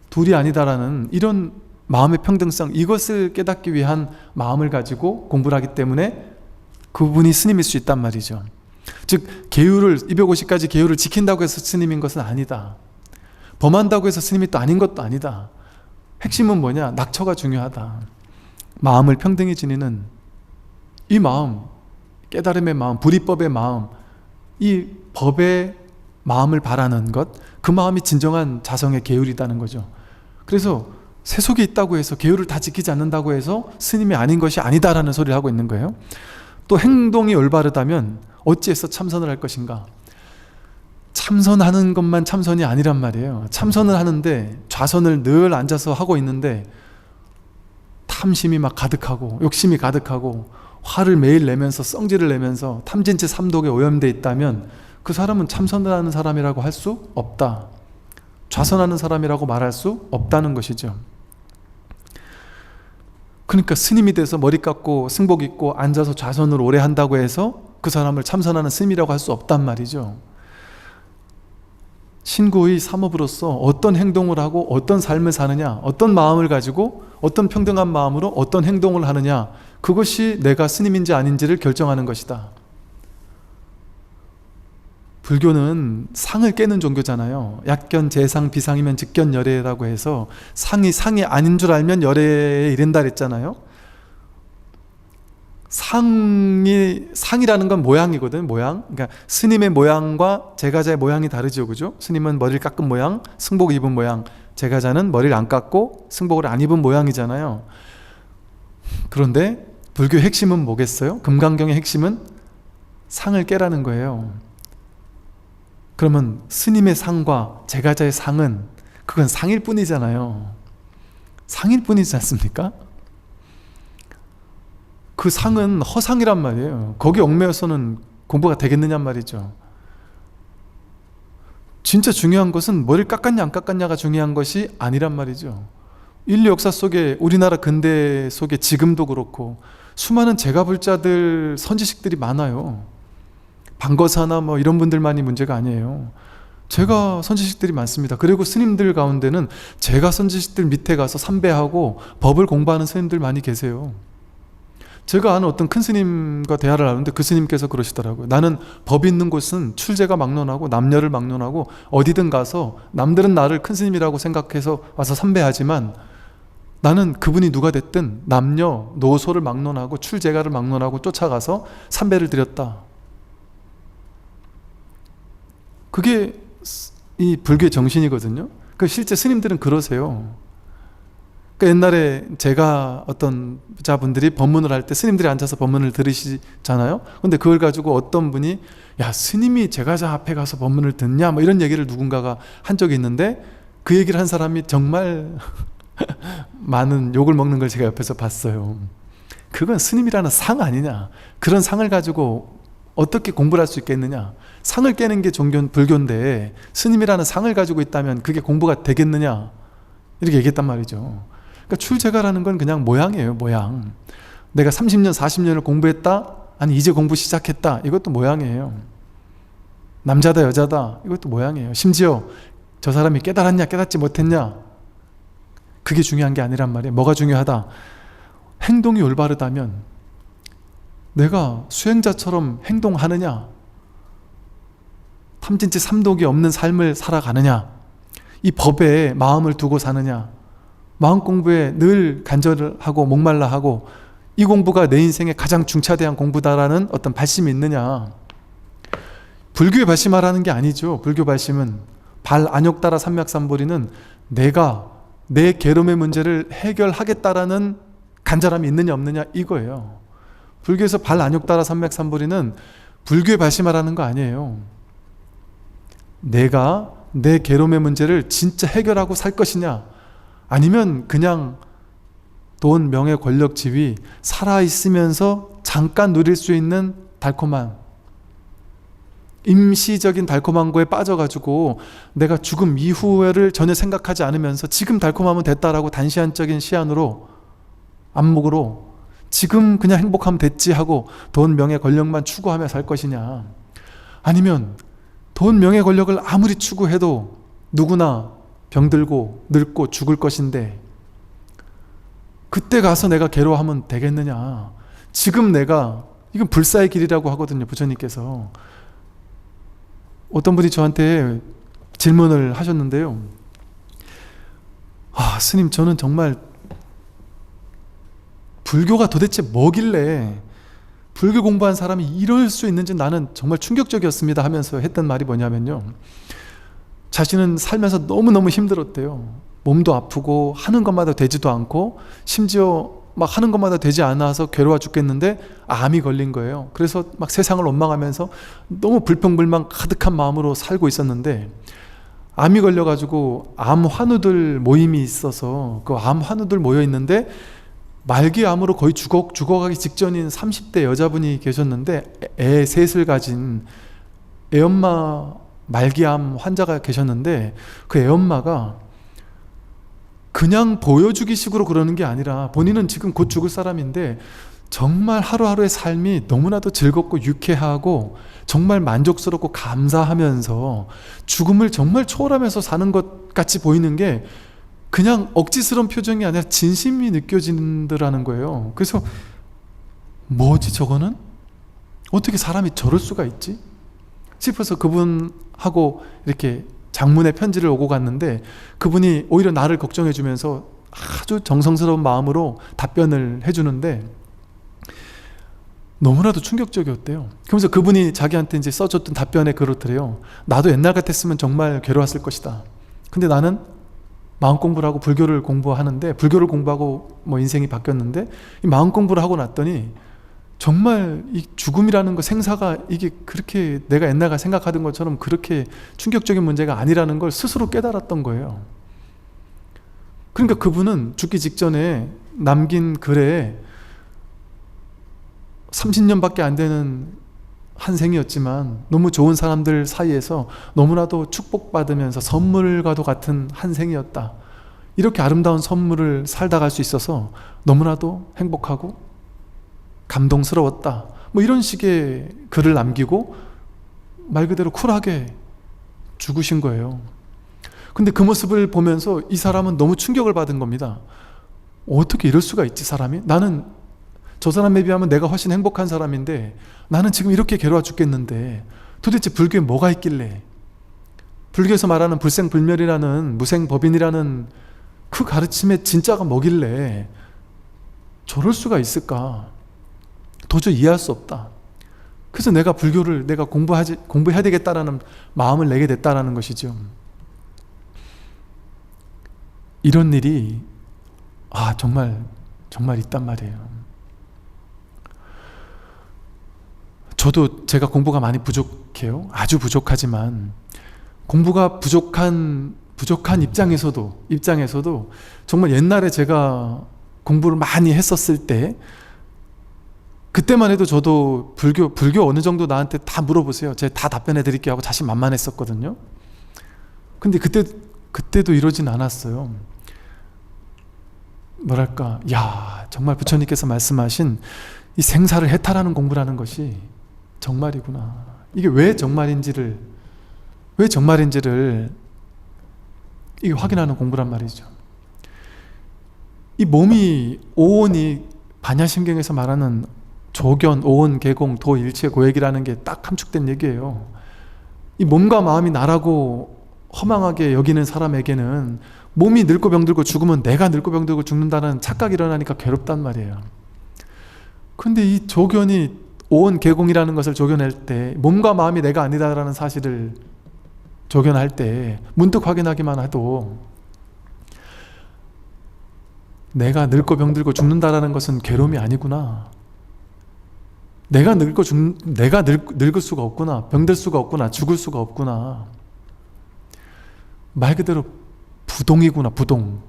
둘이 아니다라는 이런 마음의 평등성, 이것을 깨닫기 위한 마음을 가지고 공부를 하기 때문에 그분이 스님일 수 있단 말이죠. 즉 계율을 250가지 계율을 지킨다고 해서 스님인 것은 아니다. 범한다고 해서 스님이 또 아닌 것도 아니다. 핵심은 뭐냐? 낙처가 중요하다. 마음을 평등히 지니는 이 마음, 깨달음의 마음, 불이법의 마음, 이 법의 마음을 바라는 것, 그 마음이 진정한 자성의 계율이라는 거죠. 그래서 세속에 있다고 해서 계율을 다 지키지 않는다고 해서 스님이 아닌 것이 아니다라는 소리를 하고 있는 거예요. 또 행동이 올바르다면 어찌해서 참선을 할 것인가? 참선하는 것만 참선이 아니란 말이에요. 참선을 하는데 좌선을 늘 앉아서 하고 있는데 탐심이 막 가득하고 욕심이 가득하고 화를 매일 내면서 성질을 내면서 탐진치 삼독에 오염되어 있다면 그 사람은 참선을 하는 사람이라고 할 수 없다. 좌선하는 사람이라고 말할 수 없다는 것이죠. 그러니까 스님이 돼서 머리 깎고 승복 입고 앉아서 좌선을 오래 한다고 해서 그 사람을 참선하는 스님이라고 할 수 없단 말이죠. 신구의 삼업으로서 어떤 행동을 하고 어떤 삶을 사느냐, 어떤 마음을 가지고 어떤 평등한 마음으로 어떤 행동을 하느냐, 그것이 내가 스님인지 아닌지를 결정하는 것이다. 불교는 상을 깨는 종교잖아요. 약견 재상 비상이면 직견 열애라고 해서 상이 아닌 줄 알면 열애에 이른다 그랬잖아요. 상이라는 건 모양이거든, 모양. 그러니까 스님의 모양과 제가자의 모양이 다르죠, 그죠? 스님은 머리를 깎은 모양, 승복 입은 모양. 제가자는 머리를 안 깎고 승복을 안 입은 모양이잖아요. 그런데 불교의 핵심은 뭐겠어요? 금강경의 핵심은 상을 깨라는 거예요. 그러면 스님의 상과 제가자의 상은 그건 상일 뿐이잖아요. 상일 뿐이지 않습니까? 그 상은 허상이란 말이에요. 거기 얽매여서는 공부가 되겠느냐 말이죠. 진짜 중요한 것은 머리를 깎았냐 안 깎았냐가 중요한 것이 아니란 말이죠. 인류 역사 속에, 우리나라 근대 속에 지금도 그렇고 수많은 제가불자들, 선지식들이 많아요. 방거사나 뭐 이런 분들만이 문제가 아니에요. 제가 선지식들이 많습니다. 그리고 스님들 가운데는 제가 선지식들 밑에 가서 삼배하고 법을 공부하는 스님들 많이 계세요. 제가 아는 어떤 큰 스님과 대화를 하는데 그 스님께서 그러시더라고요. 나는 법 있는 곳은 출제가 막론하고 남녀를 막론하고 어디든 가서 남들은 나를 큰 스님이라고 생각해서 와서 삼배하지만 나는 그분이 누가 됐든 남녀, 노소를 막론하고 출제가를 막론하고 쫓아가서 삼배를 드렸다. 그게 이 불교의 정신이거든요. 그 실제 스님들은 그러세요. 그러니까 옛날에 제가 어떤 자분들이 법문을 할 때 스님들이 앉아서 법문을 들으시잖아요. 근데 그걸 가지고 어떤 분이 야, 스님이 제가자 앞에 가서 법문을 듣냐 뭐 이런 얘기를 누군가가 한 적이 있는데 그 얘기를 한 사람이 정말 많은 욕을 먹는 걸 제가 옆에서 봤어요. 그건 스님이라는 상 아니냐, 그런 상을 가지고 어떻게 공부를 할 수 있겠느냐, 상을 깨는 게 불교인데 스님이라는 상을 가지고 있다면 그게 공부가 되겠느냐, 이렇게 얘기했단 말이죠. 그러니까 출제가라는 건 그냥 모양이에요. 모양. 내가 30년 40년을 공부했다, 아니 이제 공부 시작했다, 이것도 모양이에요. 남자다 여자다, 이것도 모양이에요. 심지어 저 사람이 깨달았냐 깨닫지 못했냐, 그게 중요한 게 아니란 말이에요. 뭐가 중요하다? 행동이 올바르다면 내가 수행자처럼 행동하느냐, 탐진치 삼독이 없는 삶을 살아가느냐, 이 법에 마음을 두고 사느냐, 마음 공부에 늘 간절하고 목말라 하고 이 공부가 내 인생에 가장 중차대한 공부다라는 어떤 발심이 있느냐. 불교의 발심하라는 게 아니죠. 불교 발심은 발안욕따라 삼맥삼보리는 내가 내 괴로움의 문제를 해결하겠다라는 간절함이 있느냐 없느냐 이거예요. 불교에서 발안욕따라 삼맥삼보리는 불교의 발심하라는 거 아니에요. 내가 내 괴로움의 문제를 진짜 해결하고 살 것이냐, 아니면 그냥 돈, 명예, 권력, 지위 살아있으면서 잠깐 누릴 수 있는 달콤한 임시적인 달콤한 거에 빠져가지고 내가 죽음 이후를 전혀 생각하지 않으면서 지금 달콤하면 됐다라고 단시간적인 시안으로 안목으로 지금 그냥 행복하면 됐지 하고 돈, 명예, 권력만 추구하며 살 것이냐, 아니면 돈, 명예, 권력을 아무리 추구해도 누구나 병들고 늙고 죽을 것인데 그때 가서 내가 괴로워하면 되겠느냐. 지금 내가, 이건 불사의 길이라고 하거든요. 부처님께서. 어떤 분이 저한테 질문을 하셨는데요. 아, 스님, 저는 정말 불교가 도대체 뭐길래 불교 공부한 사람이 이럴 수 있는지 나는 정말 충격적이었습니다 하면서 했던 말이 뭐냐면요, 자신은 살면서 너무너무 힘들었대요. 몸도 아프고 하는 것마다 되지도 않고 심지어 막 하는 것마다 되지 않아서 괴로워 죽겠는데 암이 걸린 거예요. 그래서 막 세상을 원망하면서 너무 불평불만 가득한 마음으로 살고 있었는데 암이 걸려가지고 암 환우들 모임이 있어서 그 암 환우들 모여 있는데 말기 암으로 거의 죽어가기 직전인 30대 여자분이 계셨는데 애 셋을 가진 애엄마 말기암 환자가 계셨는데 그 애엄마가 그냥 보여주기 식으로 그러는 게 아니라 본인은 지금 곧 죽을 사람인데 정말 하루하루의 삶이 너무나도 즐겁고 유쾌하고 정말 만족스럽고 감사하면서 죽음을 정말 초월하면서 사는 것 같이 보이는 게 그냥 억지스러운 표정이 아니라 진심이 느껴진다는 거예요. 그래서 뭐지 저거는? 어떻게 사람이 저럴 수가 있지? 싶어서 그분하고 이렇게 장문의 편지를 오고 갔는데 그분이 오히려 나를 걱정해 주면서 아주 정성스러운 마음으로 답변을 해주는데 너무나도 충격적이었대요. 그러면서 그분이 자기한테 이제 써줬던 답변에 그렇더래요. 나도 옛날 같았으면 정말 괴로웠을 것이다. 근데 나는 마음 공부를 하고 불교를 공부하는데, 불교를 공부하고 뭐 인생이 바뀌었는데, 이 마음 공부를 하고 났더니 정말 이 죽음이라는 거, 생사가 이게 그렇게 내가 옛날에 생각하던 것처럼 그렇게 충격적인 문제가 아니라는 걸 스스로 깨달았던 거예요. 그러니까 그분은 죽기 직전에 남긴 글에 30년밖에 안 되는 한 생이었지만 너무 좋은 사람들 사이에서 너무나도 축복받으면서 선물과도 같은 한 생이었다. 이렇게 아름다운 선물을 살다 갈 수 있어서 너무나도 행복하고 감동스러웠다. 뭐 이런 식의 글을 남기고 말 그대로 쿨하게 죽으신 거예요. 근데 그 모습을 보면서 이 사람은 너무 충격을 받은 겁니다. 어떻게 이럴 수가 있지, 사람이? 나는 저 사람에 비하면 내가 훨씬 행복한 사람인데 나는 지금 이렇게 괴로워 죽겠는데 도대체 불교에 뭐가 있길래, 불교에서 말하는 불생불멸이라는, 무생법인이라는 그 가르침의 진짜가 뭐길래 저럴 수가 있을까? 도저히 이해할 수 없다. 그래서 내가 불교를 내가 공부해야 되겠다라는 마음을 내게 됐다라는 것이죠. 이런 일이 정말 있단 말이에요. 저도 제가 공부가 많이 부족해요. 아주 부족하지만 공부가 부족한 입장에서도 정말 옛날에 제가 공부를 많이 했었을 때, 그때만 해도 저도 불교 어느 정도 나한테 다 물어보세요. 제가 다 답변해 드릴게요 하고 자신만만했었거든요. 근데 그때도 이러진 않았어요. 뭐랄까, 정말 부처님께서 말씀하신 이 생사를 해탈하는 공부라는 것이 정말이구나. 이게 왜 정말인지를 이게 확인하는 공부란 말이죠. 이 몸이, 오온이 반야심경에서 말하는 조견, 오온, 개공, 도, 일체, 고액이라는 게 딱 함축된 얘기예요. 이 몸과 마음이 나라고 허망하게 여기는 사람에게는 몸이 늙고 병들고 죽으면 내가 늙고 병들고 죽는다는 착각이 일어나니까 괴롭단 말이에요. 근데 이 조견이, 오온, 개공이라는 것을 조견할 때, 몸과 마음이 내가 아니다라는 사실을 조견할 때 문득 확인하기만 해도 내가 늙고 병들고 죽는다라는 것은 괴로움이 아니구나. 내가 늙을 수가 없구나. 병들 수가 없구나. 죽을 수가 없구나. 말 그대로 부동이구나. 부동.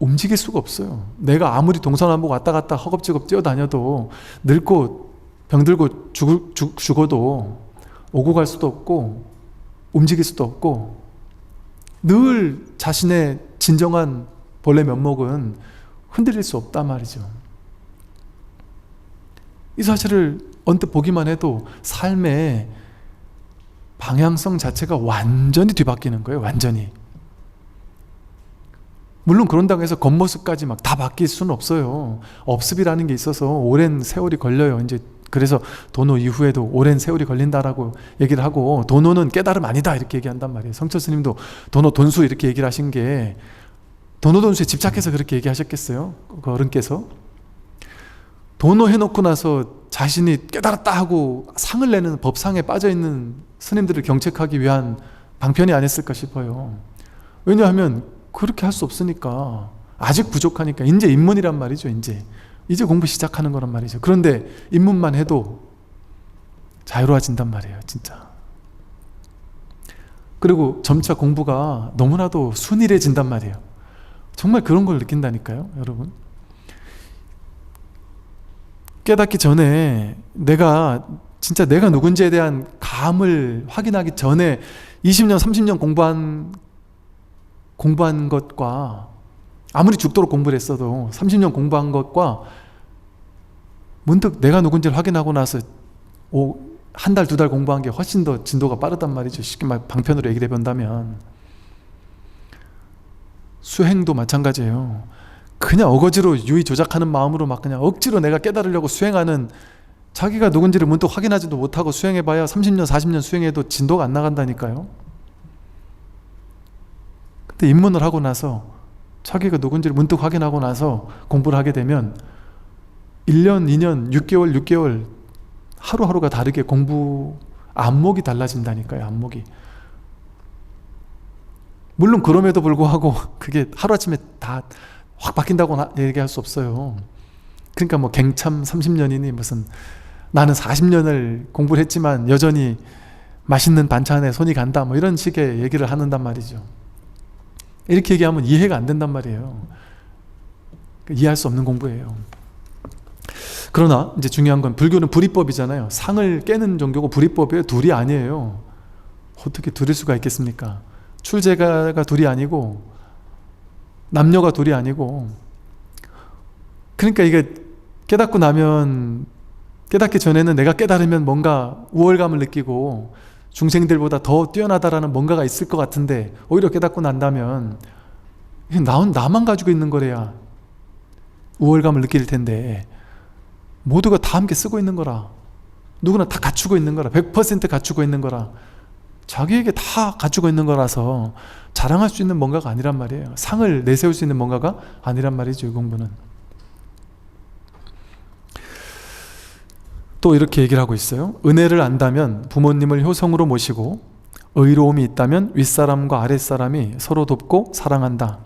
움직일 수가 없어요. 내가 아무리 동서남북 왔다 갔다 허겁지겁 뛰어다녀도 늙고 병들고 죽어도 오고 갈 수도 없고 움직일 수도 없고, 늘 자신의 진정한 본래 면목은 흔들릴 수 없단 말이죠. 이 사실을 언뜻 보기만 해도 삶의 방향성 자체가 완전히 뒤바뀌는 거예요. 완전히. 물론 그런다고 해서 겉모습까지 막 다 바뀔 수는 없어요. 업습이라는 게 있어서 오랜 세월이 걸려요. 이제 그래서 도노 이후에도 오랜 세월이 걸린다라고 얘기를 하고, 도노는 깨달음 아니다 이렇게 얘기한단 말이에요. 성철 스님도 도노 돈수 이렇게 얘기를 하신 게, 도노 돈수에 집착해서 그렇게 얘기하셨겠어요? 그 어른께서. 도노 해놓고 나서 자신이 깨달았다 하고 상을 내는 법상에 빠져있는 스님들을 경책하기 위한 방편이 아니었을까 싶어요. 왜냐하면 그렇게 할 수 없으니까, 아직 부족하니까. 이제 입문이란 말이죠. 이제 공부 시작하는 거란 말이죠. 그런데 입문만 해도 자유로워진단 말이에요, 진짜. 그리고 점차 공부가 너무나도 순일해진단 말이에요. 정말 그런 걸 느낀다니까요, 여러분. 깨닫기 전에 내가 누군지에 대한 감을 확인하기 전에 20년, 30년 공부한 것과, 아무리 죽도록 공부를 했어도 30년 공부한 것과 문득 내가 누군지를 확인하고 나서 한 달, 두 달 공부한 게 훨씬 더 진도가 빠르단 말이죠. 쉽게 말 방편으로 얘기를 해본다면. 수행도 마찬가지예요. 그냥 어거지로 유의 조작하는 마음으로 막 그냥 억지로 내가 깨달으려고 수행하는, 자기가 누군지를 문득 확인하지도 못하고 수행해봐야 30년, 40년 수행해도 진도가 안 나간다니까요. 근데 입문을 하고 나서 자기가 누군지를 문득 확인하고 나서 공부를 하게 되면 1년, 2년, 6개월 하루하루가 다르게 안목이 달라진다니까요. 안목이. 물론 그럼에도 불구하고 그게 하루아침에 다 확 바뀐다고 얘기할 수 없어요. 그러니까 뭐 갱참 30년이니 무슨 나는 40년을 공부를 했지만 여전히 맛있는 반찬에 손이 간다 뭐 이런 식의 얘기를 한단 말이죠. 이렇게 얘기하면 이해가 안 된단 말이에요. 이해할 수 없는 공부예요. 그러나 이제 중요한 건 불교는 불이법이잖아요. 상을 깨는 종교고 불이법이에요. 둘이 아니에요. 어떻게 둘일 수가 있겠습니까? 출제가가 둘이 아니고 남녀가 둘이 아니고, 그러니까 이게 깨닫고 나면, 깨닫기 전에는 내가 깨달으면 뭔가 우월감을 느끼고 중생들보다 더 뛰어나다라는 뭔가가 있을 것 같은데, 오히려 깨닫고 난다면 나만 가지고 있는 거래야 우월감을 느낄 텐데, 모두가 다 함께 쓰고 있는 거라, 누구나 다 갖추고 있는 거라, 100% 갖추고 있는 거라, 자기에게 다 갖추고 있는 거라서 자랑할 수 있는 뭔가가 아니란 말이에요. 상을 내세울 수 있는 뭔가가 아니란 말이죠, 이 공부는. 또 이렇게 얘기를 하고 있어요. 은혜를 안다면 부모님을 효성으로 모시고, 의로움이 있다면 윗사람과 아랫사람이 서로 돕고 사랑한다.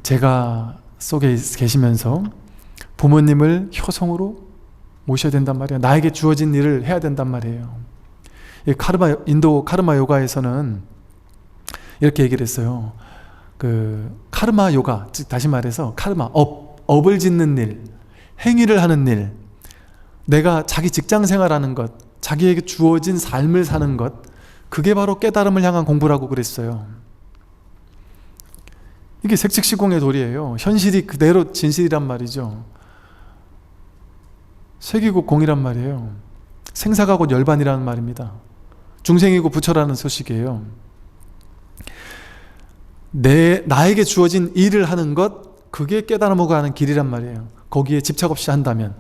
제가 속에 계시면서 부모님을 효성으로 모셔야 된단 말이에요. 나에게 주어진 일을 해야 된단 말이에요. 인도 카르마 요가에서는 이렇게 얘기를 했어요. 카르마 요가, 즉 다시 말해서 카르마, 업을 짓는 일, 행위를 하는 일, 내가 자기 직장 생활하는 것, 자기에게 주어진 삶을 사는 것, 그게 바로 깨달음을 향한 공부라고 그랬어요. 이게 색즉시공의 도리예요. 현실이 그대로 진실이란 말이죠. 색이고 공이란 말이에요. 생사가 곧 열반이라는 말입니다. 중생이고 부처라는 소식이에요. 나에게 주어진 일을 하는 것, 그게 깨달음으로 가는 길이란 말이에요. 거기에 집착 없이 한다면,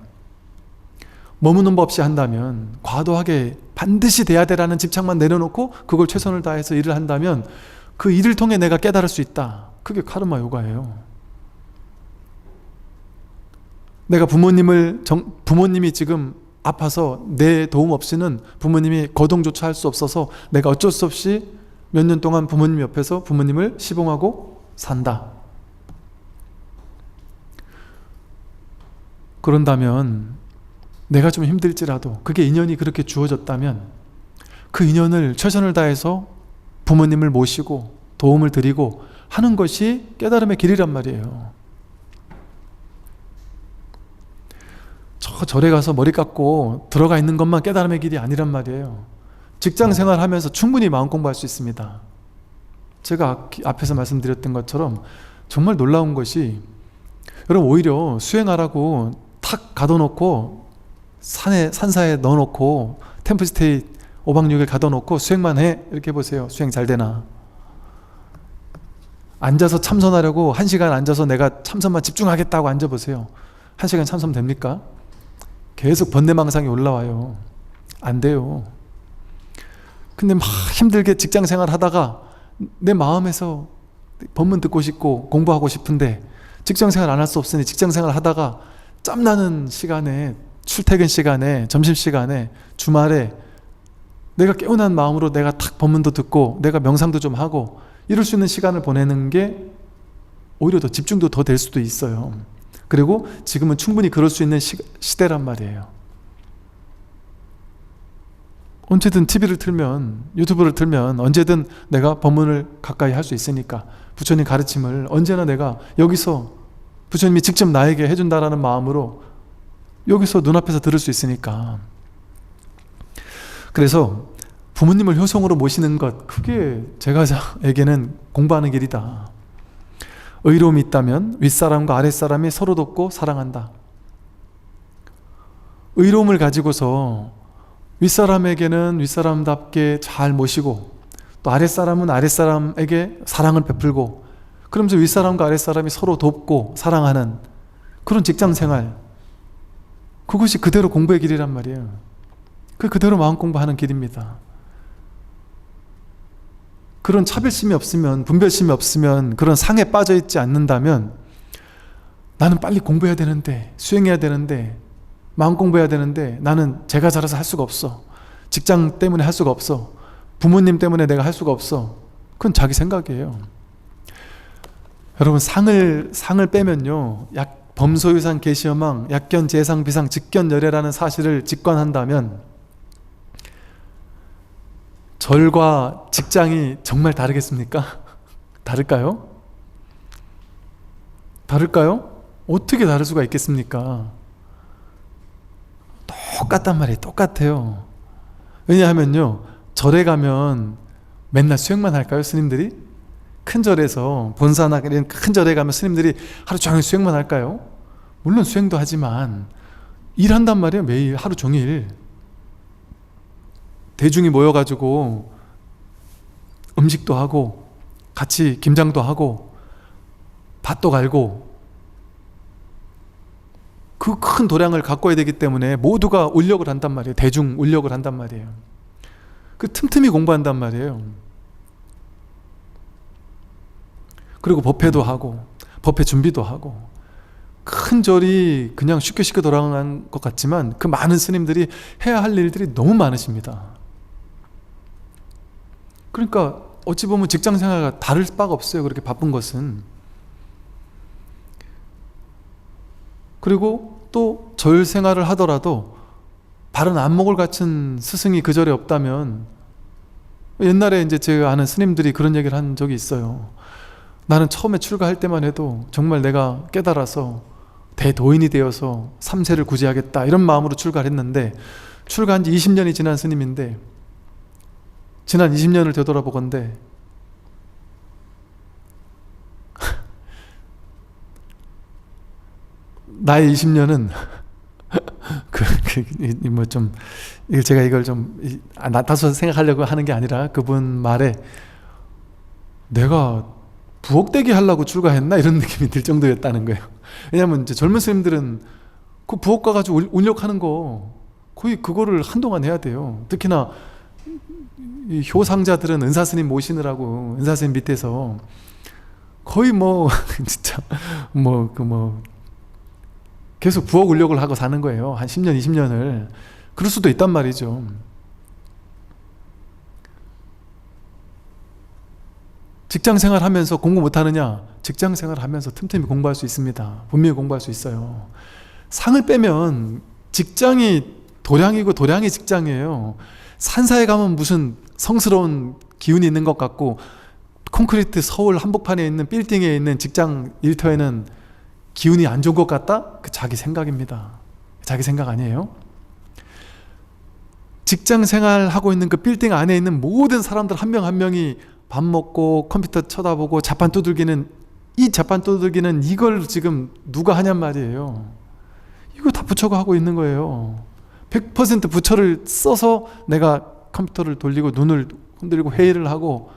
머무는 법 없이 한다면, 과도하게 반드시 돼야 되라는 집착만 내려놓고 그걸 최선을 다해서 일을 한다면 그 일을 통해 내가 깨달을 수 있다. 그게 카르마 요가예요. 내가 부모님이 지금 아파서 내 도움 없이는 부모님이 거동조차 할 수 없어서 내가 어쩔 수 없이 몇 년 동안 부모님 옆에서 부모님을 시봉하고 산다. 그런다면 내가 좀 힘들지라도, 그게 인연이 그렇게 주어졌다면 그 인연을 최선을 다해서 부모님을 모시고 도움을 드리고 하는 것이 깨달음의 길이란 말이에요. 저 절에 가서 머리 깎고 들어가 있는 것만 깨달음의 길이 아니란 말이에요. 직장 생활하면서 충분히 마음 공부할 수 있습니다. 제가 앞에서 말씀드렸던 것처럼 정말 놀라운 것이, 여러분 오히려 수행하라고 탁 가둬놓고 산사에 넣어놓고 템플스테이 5박 6일 가둬놓고 수행만 해, 이렇게 해보세요. 수행 잘 되나? 앉아서 참선하려고 1시간 앉아서 내가 참선만 집중하겠다고 앉아보세요. 1시간 참선 됩니까? 계속 번뇌망상이 올라와요. 안 돼요. 근데 막 힘들게 직장생활 하다가 내 마음에서 법문 듣고 싶고 공부하고 싶은데 직장생활 안 할 수 없으니 직장생활 하다가 짬나는 시간에, 출퇴근 시간에, 점심시간에, 주말에 내가 깨어난 마음으로 내가 탁 법문도 듣고 내가 명상도 좀 하고 이럴 수 있는 시간을 보내는 게 오히려 더 집중도 더 될 수도 있어요. 그리고 지금은 충분히 그럴 수 있는 시대란 말이에요. 언제든 TV를 틀면, 유튜브를 틀면 언제든 내가 법문을 가까이 할 수 있으니까, 부처님 가르침을 언제나 내가 여기서 부처님이 직접 나에게 해준다라는 마음으로 여기서 눈앞에서 들을 수 있으니까. 그래서 부모님을 효성으로 모시는 것, 그게 제가에게는 공부하는 길이다. 의로움이 있다면 윗사람과 아랫사람이 서로 돕고 사랑한다. 의로움을 가지고서 윗사람에게는 윗사람답게 잘 모시고, 또 아랫사람은 아랫사람에게 사랑을 베풀고, 그러면서 윗사람과 아랫사람이 서로 돕고 사랑하는 그런 직장생활, 그것이 그대로 공부의 길이란 말이에요. 그대로 마음 공부하는 길입니다. 그런 차별심이 없으면, 분별심이 없으면, 그런 상에 빠져있지 않는다면, 나는 빨리 공부해야 되는데, 수행해야 되는데, 마음 공부해야 되는데 나는 제가 잘해서 할 수가 없어, 직장 때문에 할 수가 없어, 부모님 때문에 내가 할 수가 없어. 그건 자기 생각이에요. 여러분, 상을 빼면요, 범소유산 계시여망 약견 재상 비상 직견열애라는 사실을 직관한다면 절과 직장이 정말 다르겠습니까? 다를까요? 다를까요? 어떻게 다를 수가 있겠습니까? 똑같단 말이에요. 똑같아요. 왜냐하면요, 절에 가면 맨날 수행만 할까요, 스님들이? 큰 절에서, 본사나 이런 큰 절에 가면 스님들이 하루 종일 수행만 할까요? 물론 수행도 하지만 일한단 말이에요. 매일 하루 종일 대중이 모여가지고 음식도 하고 같이 김장도 하고 밭도 갈고 그 큰 도량을 가꿔야 되기 때문에 모두가 울력을 한단 말이에요. 대중 울력을 한단 말이에요. 그 틈틈이 공부한단 말이에요. 그리고 법회도 하고 법회 준비도 하고, 큰 절이 그냥 쉽게 돌아간 것 같지만 그 많은 스님들이 해야 할 일들이 너무 많으십니다. 그러니까 어찌 보면 직장 생활과 다를 바가 없어요. 그렇게 바쁜 것은. 그리고 또 절 생활을 하더라도 바른 안목을 갖춘 스승이 그 절에 없다면, 옛날에 이제 제가 아는 스님들이 그런 얘기를 한 적이 있어요. 나는 처음에 출가할 때만 해도 정말 내가 깨달아서 대도인이 되어서 3세를 구제하겠다 이런 마음으로 출가를 했는데, 출가한 지 20년이 지난 스님인데 지난 20년을 되돌아보건대 나의 20년은 제가 이걸 좀 낮아서 생각하려고 하는 게 아니라 그분 말에 내가 부엌대기 하려고 출가했나 이런 느낌이 들 정도였다는 거예요. 왜냐하면 이제 젊은 스님들은 그 부엌 가가지고 울력하는 거 거의 그거를 한동안 해야 돼요. 특히나 이 효상자들은 은사스님 모시느라고 은사스님 밑에서 거의 진짜 계속 부엌 울력을 하고 사는 거예요. 한 10년 20년을. 그럴 수도 있단 말이죠. 직장생활 하면서 공부 못하느냐? 직장생활 하면서 틈틈이 공부할 수 있습니다. 분명히 공부할 수 있어요. 상을 빼면 직장이 도량이고 도량이 직장이에요. 산사에 가면 무슨 성스러운 기운이 있는 것 같고, 콘크리트 서울 한복판에 있는 빌딩에 있는 직장 일터에는 기운이 안 좋은 것 같다? 그 자기 생각입니다. 자기 생각 아니에요? 직장생활 하고 있는 그 빌딩 안에 있는 모든 사람들 한 명 한 명이 밥 먹고 컴퓨터 쳐다보고 자판 두들기는, 이 자판 두들기는 이걸 지금 누가 하냔 말이에요. 이거 다 부처가 하고 있는 거예요. 100% 부처를 써서 내가 컴퓨터를 돌리고 눈을 흔들고 회의를 하고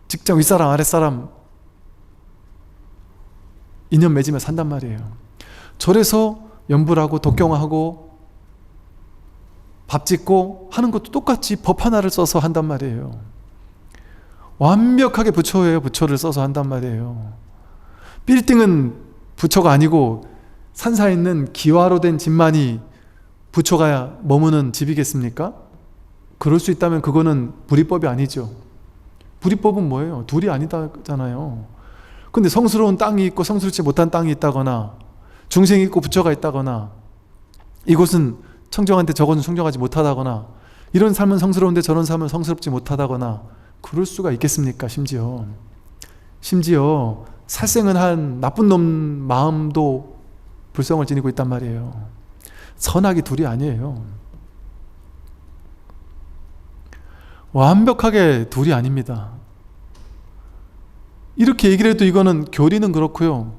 직장 윗사람 아랫사람 인연 맺으며 산단 말이에요. 절에서 연불하고 독경하고 밥 짓고 하는 것도 똑같이 법 하나를 써서 한단 말이에요. 완벽하게 부처예요. 부처를 써서 한단 말이에요. 빌딩은 부처가 아니고 산사에 있는 기와로 된 집만이 부처가 머무는 집이겠습니까? 그럴 수 있다면 그거는 불이법이 아니죠. 불이법은 뭐예요? 둘이 아니다잖아요. 근데 성스러운 땅이 있고 성스럽지 못한 땅이 있다거나, 중생이 있고 부처가 있다거나, 이곳은 청정한데 저곳은 청정하지 못하다거나, 이런 삶은 성스러운데 저런 삶은 성스럽지 못하다거나, 그럴 수가 있겠습니까? 심지어 살생은 한 나쁜 놈 마음도 불성을 지니고 있단 말이에요. 선악이 둘이 아니에요. 완벽하게 둘이 아닙니다. 이렇게 얘기를 해도 이거는 교리는 그렇고요.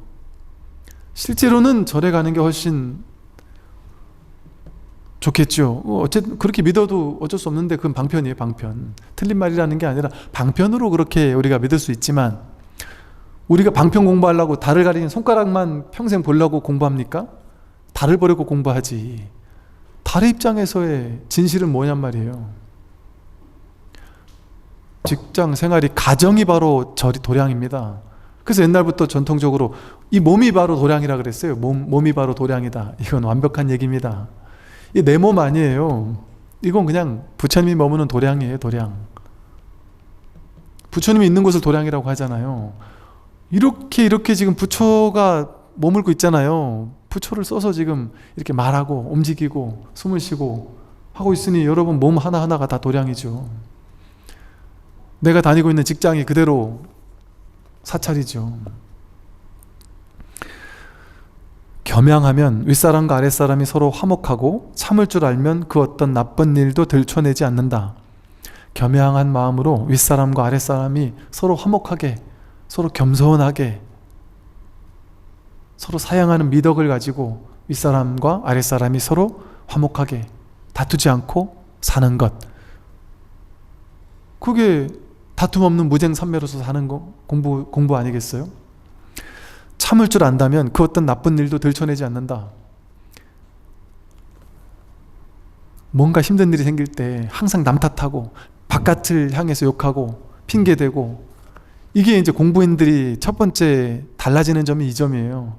실제로는 절에 가는 게 훨씬 좋겠죠. 어쨌든 그렇게 믿어도 어쩔 수 없는데 그건 방편이에요. 방편. 틀린 말이라는 게 아니라 방편으로 그렇게 우리가 믿을 수 있지만, 우리가 방편 공부하려고 달을 가리는 손가락만 평생 보려고 공부합니까? 달을 보려고 공부하지. 달의 입장에서의 진실은 뭐냔 말이에요. 직장 생활이, 가정이 바로 절이 도량입니다. 그래서 옛날부터 전통적으로 이 몸이 바로 도량이라 그랬어요. 몸이 바로 도량이다. 이건 완벽한 얘기입니다. 이 내 몸 아니에요. 이건 그냥 부처님이 머무는 도량이에요. 도량. 부처님이 있는 곳을 도량이라고 하잖아요. 이렇게 지금 부처가 머물고 있잖아요. 부처를 써서 지금 이렇게 말하고 움직이고 숨을 쉬고 하고 있으니 여러분 몸 하나하나가 다 도량이죠. 내가 다니고 있는 직장이 그대로 사찰이죠. 겸양하면 윗사람과 아랫사람이 서로 화목하고 참을 줄 알면 그 어떤 나쁜 일도 들춰내지 않는다. 겸양한 마음으로 윗사람과 아랫사람이 서로 화목하게, 서로 겸손하게, 서로 사양하는 미덕을 가지고 윗사람과 아랫사람이 서로 화목하게 다투지 않고 사는 것, 그게 다툼 없는 무쟁삼매로서 사는 거, 공부 아니겠어요? 참을 줄 안다면 그 어떤 나쁜 일도 들춰내지 않는다. 뭔가 힘든 일이 생길 때 항상 남 탓하고 바깥을 향해서 욕하고 핑계대고, 이게 이제 공부인들이 첫 번째 달라지는 점이 이 점이에요.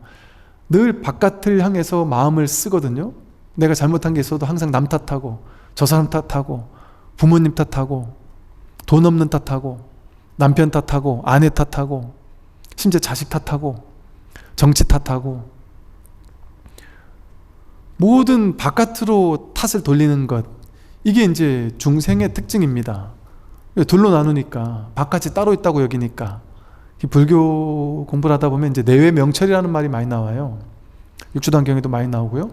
늘 바깥을 향해서 마음을 쓰거든요. 내가 잘못한 게 있어도 항상 남 탓하고 저 사람 탓하고 부모님 탓하고 돈 없는 탓하고 남편 탓하고 아내 탓하고 심지어 자식 탓하고 정치 탓하고 모든 바깥으로 탓을 돌리는 것, 이게 이제 중생의 특징입니다. 둘로 나누니까, 바깥이 따로 있다고 여기니까. 불교 공부를 하다 보면 이제 내외 명철이라는 말이 많이 나와요. 육주단경에도 많이 나오고요.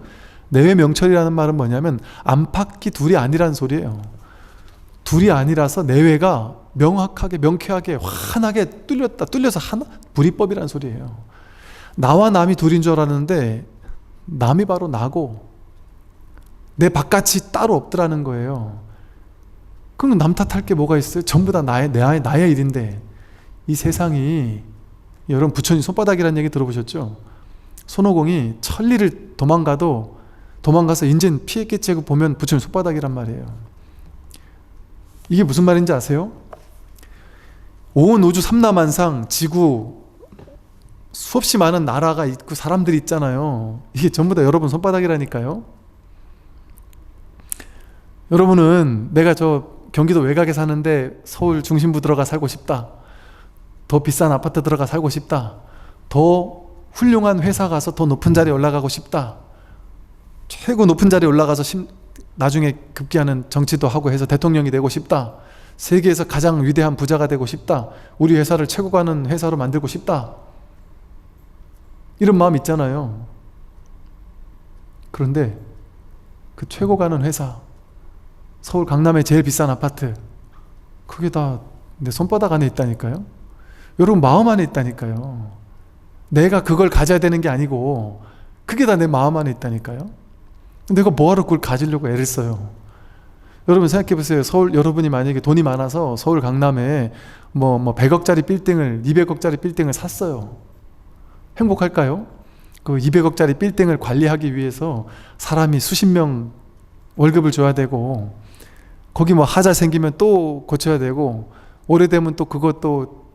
내외 명철이라는 말은 뭐냐면 안팎이 둘이 아니라는 소리예요. 둘이 아니라서 내외가 명확하게 명쾌하게 환하게 뚫려서 하나, 불이법이라는 소리예요. 나와 남이 둘인 줄 알았는데 남이 바로 나고 내 바깥이 따로 없더라는 거예요. 그럼 남 탓할 게 뭐가 있어요? 전부 다 나의 일인데. 이 세상이, 여러분 부처님 손바닥이라는 얘기 들어보셨죠? 손오공이 천리를 도망가서 인제는 피했겠지 하고 보면 부처님 손바닥이란 말이에요. 이게 무슨 말인지 아세요? 온 우주 삼라만상 지구 수없이 많은 나라가 있고 사람들이 있잖아요. 이게 전부 다 여러분 손바닥이라니까요. 여러분은 내가 저 경기도 외곽에 사는데 서울 중심부 들어가 살고 싶다, 더 비싼 아파트 들어가 살고 싶다, 더 훌륭한 회사 가서 더 높은 자리에 올라가고 싶다, 최고 높은 자리에 올라가서 나중에 급기야는 정치도 하고 해서 대통령이 되고 싶다, 세계에서 가장 위대한 부자가 되고 싶다, 우리 회사를 최고 가는 회사로 만들고 싶다, 이런 마음 있잖아요. 그런데 그 최고 가는 회사, 서울 강남의 제일 비싼 아파트, 그게 다 내 손바닥 안에 있다니까요. 여러분 마음 안에 있다니까요. 내가 그걸 가져야 되는 게 아니고 그게 다 내 마음 안에 있다니까요. 내가 뭐하러 그걸 가지려고 애를 써요. 여러분 생각해 보세요. 여러분이 만약에 돈이 많아서 서울 강남에 뭐 100억짜리 빌딩을, 200억짜리 빌딩을 샀어요. 행복할까요? 그 200억짜리 빌딩을 관리하기 위해서 사람이 수십 명 월급을 줘야 되고, 거기 뭐 하자 생기면 또 고쳐야 되고, 오래되면 또 그것도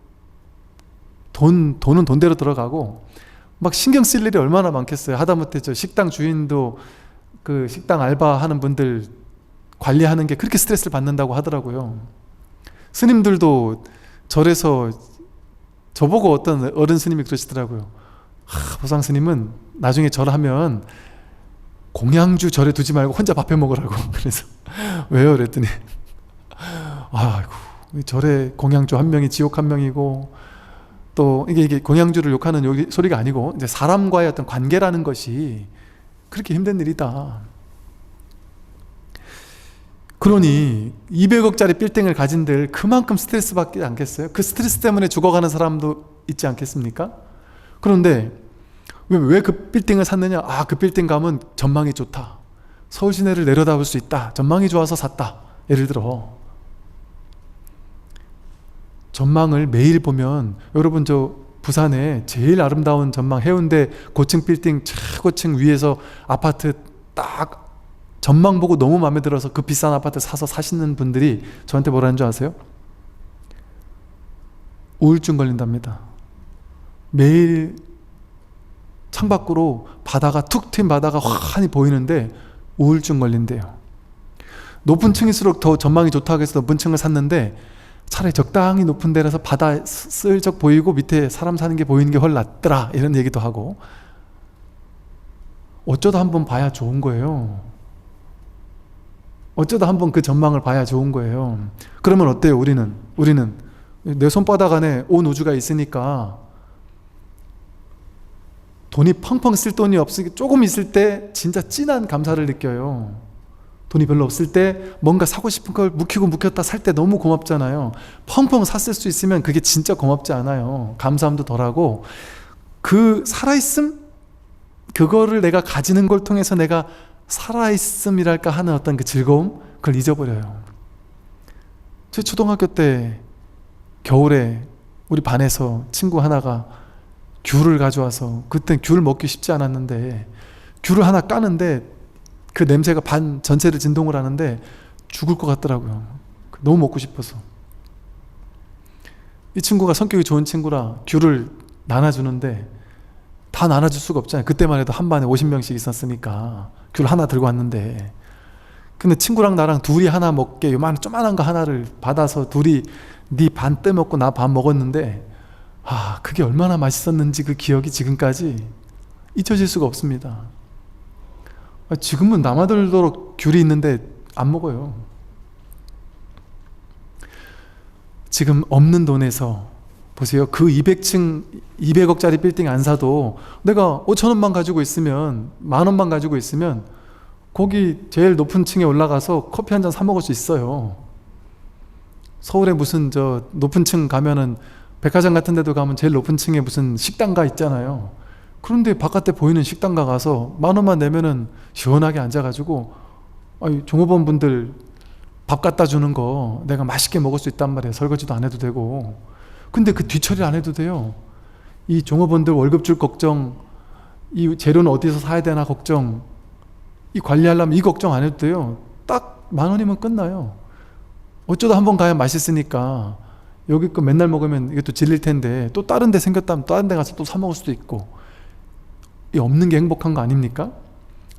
돈은 돈대로 들어가고, 막 신경 쓸 일이 얼마나 많겠어요. 하다못해 저 식당 주인도 그 식당 알바하는 분들 관리하는 게 그렇게 스트레스를 받는다고 하더라고요. 스님들도 절에서 저보고 어떤 어른 스님이 그러시더라고요. 보상 스님은 나중에 절하면 공양주 절에 두지 말고 혼자 밥해 먹으라고. 그래서 왜요? 그랬더니 아이고, 절에 공양주 한 명이 지옥 한 명이고, 또 이게 공양주를 욕하는 소리가 아니고 이제 사람과의 어떤 관계라는 것이 그렇게 힘든 일이다. 그러니 200억짜리 빌딩을 가진들 그만큼 스트레스 받지 않겠어요? 그 스트레스 때문에 죽어가는 사람도 있지 않겠습니까? 그런데 왜 그 빌딩을 샀느냐? 그 빌딩 가면 전망이 좋다, 서울 시내를 내려다볼 수 있다, 전망이 좋아서 샀다. 예를 들어 전망을 매일 보면, 여러분 저 부산에 제일 아름다운 전망, 해운대 고층 빌딩 최고층 위에서 아파트 딱 전망 보고 너무 마음에 들어서 그 비싼 아파트 사서 사시는 분들이 저한테 뭐라는 줄 아세요? 우울증 걸린답니다. 매일 창밖으로 바다가, 툭 트인 바다가 환히 보이는데 우울증 걸린대요. 높은 층일수록 더 전망이 좋다고 해서 높은 층을 샀는데 차라리 적당히 높은 데라서 바다 슬쩍 보이고 밑에 사람 사는 게 보이는 게 훨 낫더라, 이런 얘기도 하고. 어쩌다 한번 봐야 좋은 거예요. 어쩌다 한번 그 전망을 봐야 좋은 거예요. 그러면 어때요? 우리는 내 손바닥 안에 온 우주가 있으니까 돈이 펑펑 쓸 돈이 없으니 조금 있을 때 진짜 진한 감사를 느껴요. 돈이 별로 없을 때 뭔가 사고 싶은 걸 묵히고 묵혔다 살 때 너무 고맙잖아요. 펑펑 샀을 수 있으면 그게 진짜 고맙지 않아요. 감사함도 덜하고, 그 살아있음? 그거를 내가 가지는 걸 통해서 내가 살아있음이랄까 하는 어떤 그 즐거움? 그걸 잊어버려요. 제 초등학교 때 겨울에 우리 반에서 친구 하나가 귤을 가져와서, 그땐 귤 먹기 쉽지 않았는데 귤을 하나 까는데 그 냄새가 반 전체를 진동을 하는데 죽을 것 같더라고요. 너무 먹고 싶어서. 이 친구가 성격이 좋은 친구라 귤을 나눠주는데 다 나눠줄 수가 없잖아요. 그때만 해도 한 반에 50명씩 있었으니까 귤 하나 들고 왔는데, 근데 친구랑 나랑 둘이 하나 먹게 조만한 거 하나를 받아서 둘이 네 반 떼먹고 나 반 먹었는데, 그게 얼마나 맛있었는지 그 기억이 지금까지 잊혀질 수가 없습니다. 지금은 남아들도록 귤이 있는데 안 먹어요. 지금 없는 돈에서 보세요. 그 200층 200억짜리 빌딩 안 사도 내가 5천원만 가지고 있으면, 10,000원만 가지고 있으면 거기 제일 높은 층에 올라가서 커피 한 잔 사 먹을 수 있어요. 서울에 무슨 높은 층 가면은 백화점 같은 데도 가면 제일 높은 층에 무슨 식당가 있잖아요. 그런데 바깥에 보이는 식당가 가서 10,000원만 내면은 시원하게 앉아가지고 종업원 분들 밥 갖다 주는 거 내가 맛있게 먹을 수 있단 말이에요. 설거지도 안 해도 되고. 근데 그 뒤처리 안 해도 돼요. 이 종업원들 월급 줄 걱정, 이 재료는 어디서 사야 되나 걱정, 이 관리하려면 이 걱정 안 해도 돼요. 딱 10,000원이면 끝나요. 어쩌다 한번 가야 맛있으니까 여기 거 맨날 먹으면 이게 또 질릴 텐데 또 다른 데 생겼다면 다른 데 가서 또 사 먹을 수도 있고. 이 없는 게 행복한 거 아닙니까?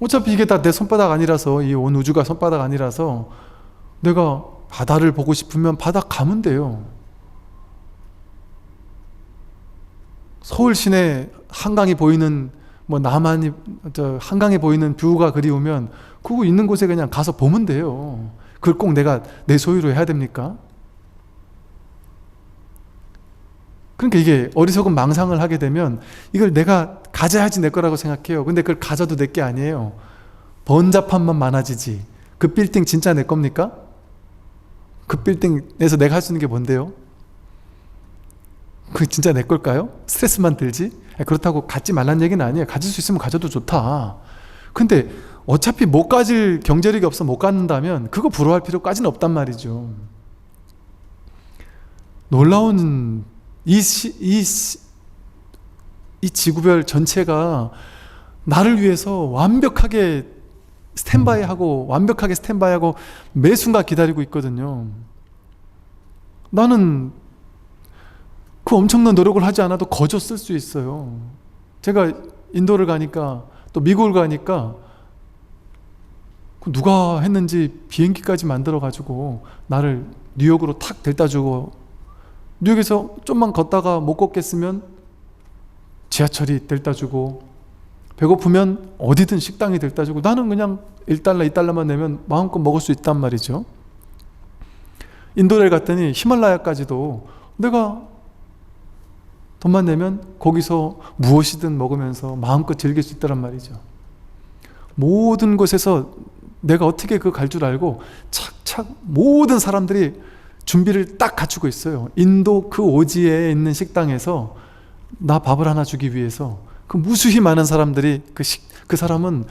어차피 이게 다 내 손바닥 아니라서, 이 온 우주가 손바닥 아니라서 내가 바다를 보고 싶으면 바다 가면 돼요. 서울 시내 한강이 보이는 남한이 한강에 보이는 뷰가 그리우면 그거 있는 곳에 그냥 가서 보면 돼요. 그걸 꼭 내가 내 소유로 해야 됩니까? 그러니까 이게 어리석은 망상을 하게 되면 이걸 내가 가져야지 내 거라고 생각해요. 근데 그걸 가져도 내 게 아니에요. 번잡함만 많아지지. 그 빌딩 진짜 내 겁니까? 그 빌딩에서 내가 할 수 있는 게 뭔데요? 그게 진짜 내 걸까요? 스트레스만 들지? 그렇다고 갖지 말란 얘기는 아니에요. 가질 수 있으면 가져도 좋다. 근데 어차피 못 가질 경제력이 없어 못 갖는다면 그거 부러워할 필요까지는 없단 말이죠. 놀라운 이 지구별 전체가 나를 위해서 완벽하게 스탠바이하고 매 순간 기다리고 있거든요. 나는 그 엄청난 노력을 하지 않아도 거저 쓸 수 있어요. 제가 인도를 가니까 또 미국을 가니까 누가 했는지 비행기까지 만들어 가지고 나를 뉴욕으로 탁 데려다 주고, 뉴욕에서 좀만 걷다가 못 걷겠으면 지하철이 데려다 주고, 배고프면 어디든 식당이 데려다 주고, 나는 그냥 1달러 2달러만 내면 마음껏 먹을 수 있단 말이죠. 인도를 갔더니 히말라야까지도 내가 돈만 내면 거기서 무엇이든 먹으면서 마음껏 즐길 수 있다란 말이죠. 모든 곳에서 내가 어떻게 그 갈 줄 알고 착착 모든 사람들이 준비를 딱 갖추고 있어요. 인도 그 오지에 있는 식당에서 나 밥을 하나 주기 위해서 그 무수히 많은 사람들이 그 사람은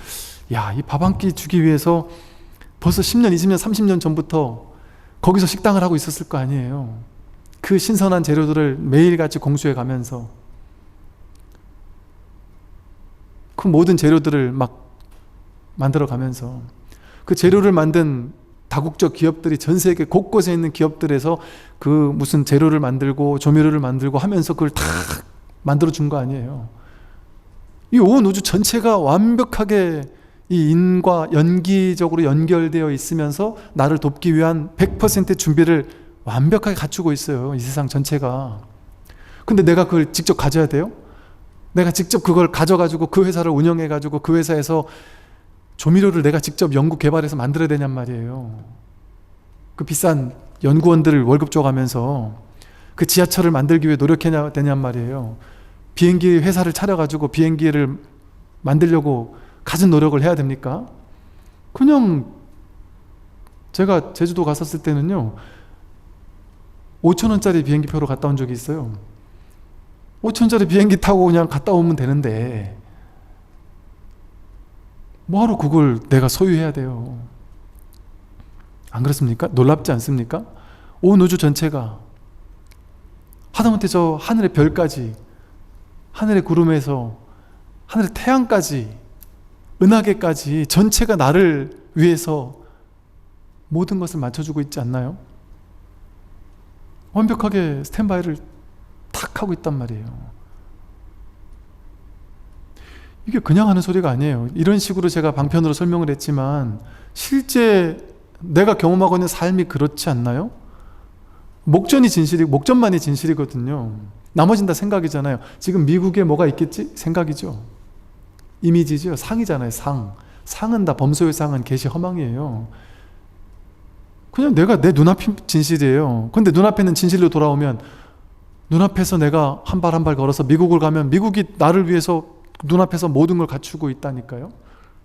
이 밥 한 끼 주기 위해서 벌써 10년, 20년, 30년 전부터 거기서 식당을 하고 있었을 거 아니에요. 그 신선한 재료들을 매일같이 공수해 가면서 그 모든 재료들을 막 만들어 가면서 그 재료를 만든 다국적 기업들이 전 세계 곳곳에 있는 기업들에서 그 무슨 재료를 만들고 조미료를 만들고 하면서 그걸 다 만들어 준 거 아니에요. 이 온 우주 전체가 완벽하게 이 인과 연기적으로 연결되어 있으면서 나를 돕기 위한 100%의 준비를 완벽하게 갖추고 있어요. 이 세상 전체가. 근데 내가 그걸 직접 가져야 돼요? 내가 직접 그걸 가져가지고 그 회사를 운영해가지고 그 회사에서 조미료를 내가 직접 연구 개발해서 만들어야 되냔 말이에요. 그 비싼 연구원들을 월급 줘가면서 그 지하철을 만들기 위해 노력해야 되냔 말이에요. 비행기 회사를 차려가지고 비행기를 만들려고 갖은 노력을 해야 됩니까? 그냥 제가 제주도 갔었을 때는요, 5,000원짜리 비행기표로 갔다 온 적이 있어요. 5,000원짜리 비행기 타고 그냥 갔다 오면 되는데 뭐하러 그걸 내가 소유해야 돼요? 안 그렇습니까? 놀랍지 않습니까? 온 우주 전체가, 하다못해 저 하늘의 별까지, 하늘의 구름에서 하늘의 태양까지, 은하계까지 전체가 나를 위해서 모든 것을 맞춰주고 있지 않나요? 완벽하게 스탠바이를 탁 하고 있단 말이에요. 이게 그냥 하는 소리가 아니에요. 이런 식으로 제가 방편으로 설명을 했지만 실제 내가 경험하고 있는 삶이 그렇지 않나요? 목전이 진실이고 목전만이 진실이거든요. 나머진 다 생각이잖아요. 지금 미국에 뭐가 있겠지? 생각이죠. 이미지죠. 상이잖아요. 상은 다 범소의 상은 계시 허망이에요. 그냥 내가 내 눈앞이 진실이에요. 근데 눈앞에 있는 진실로 돌아오면 눈앞에서 내가 한 발 한 발 걸어서 미국을 가면 미국이 나를 위해서 눈앞에서 모든 걸 갖추고 있다니까요.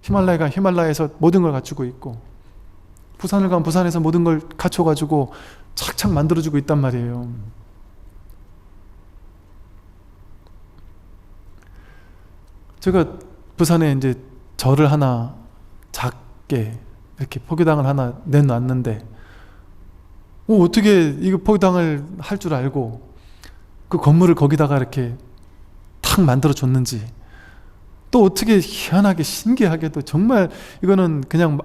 히말라야가 히말라야에서 모든 걸 갖추고 있고, 부산을 가면 부산에서 모든 걸 갖춰가지고 착착 만들어주고 있단 말이에요. 제가 부산에 이제 절을 하나 작게 이렇게 포교당을 하나 내놨는데, 어떻게 이거 포교당을 할 줄 알고 그 건물을 거기다가 이렇게 탁 만들어 줬는지, 또 어떻게 희한하게 신기하게도, 정말 이거는 그냥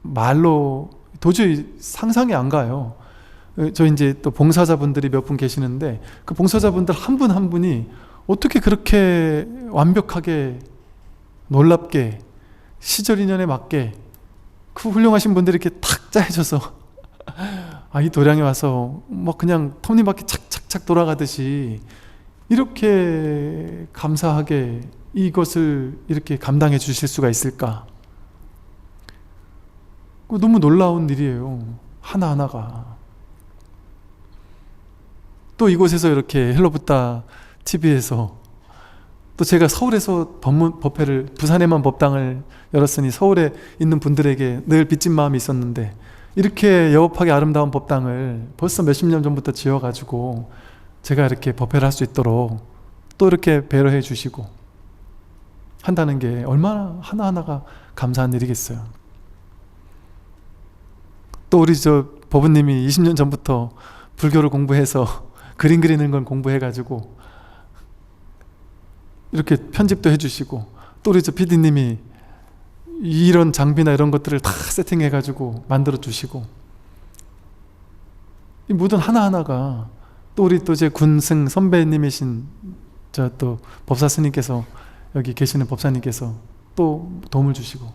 말로 도저히 상상이 안 가요. 저 이제 또 봉사자분들이 몇 분 계시는데 그 봉사자분들 한 분 한 분이 어떻게 그렇게 완벽하게 놀랍게 시절 인연에 맞게 그 훌륭하신 분들이 이렇게 탁 짜여져서 이 도량에 와서 뭐 그냥 톱니바퀴 착착착 돌아가듯이 이렇게 감사하게 이것을 이렇게 감당해 주실 수가 있을까? 너무 놀라운 일이에요. 하나하나가. 또 이곳에서 이렇게 헬로부타 TV에서, 또 제가 서울에서 법회를, 부산에만 법당을 열었으니 서울에 있는 분들에게 늘 빚진 마음이 있었는데, 이렇게 여업하게 아름다운 법당을 벌써 몇십 년 전부터 지어가지고 제가 이렇게 법회를 할 수 있도록 또 이렇게 배려해 주시고 한다는 게 얼마나 하나하나가 감사한 일이겠어요. 또 우리 저 법우님이 20년 전부터 불교를 공부해서 그림 그리는 건 공부해가지고 이렇게 편집도 해주시고, 또 우리 저 PD님이 이런 장비나 이런 것들을 다 세팅해가지고 만들어 주시고, 이 모든 하나하나가, 또 우리 또 제 군승 선배님이신 저 또 법사 스님께서, 여기 계시는 법사님께서 또 도움을 주시고,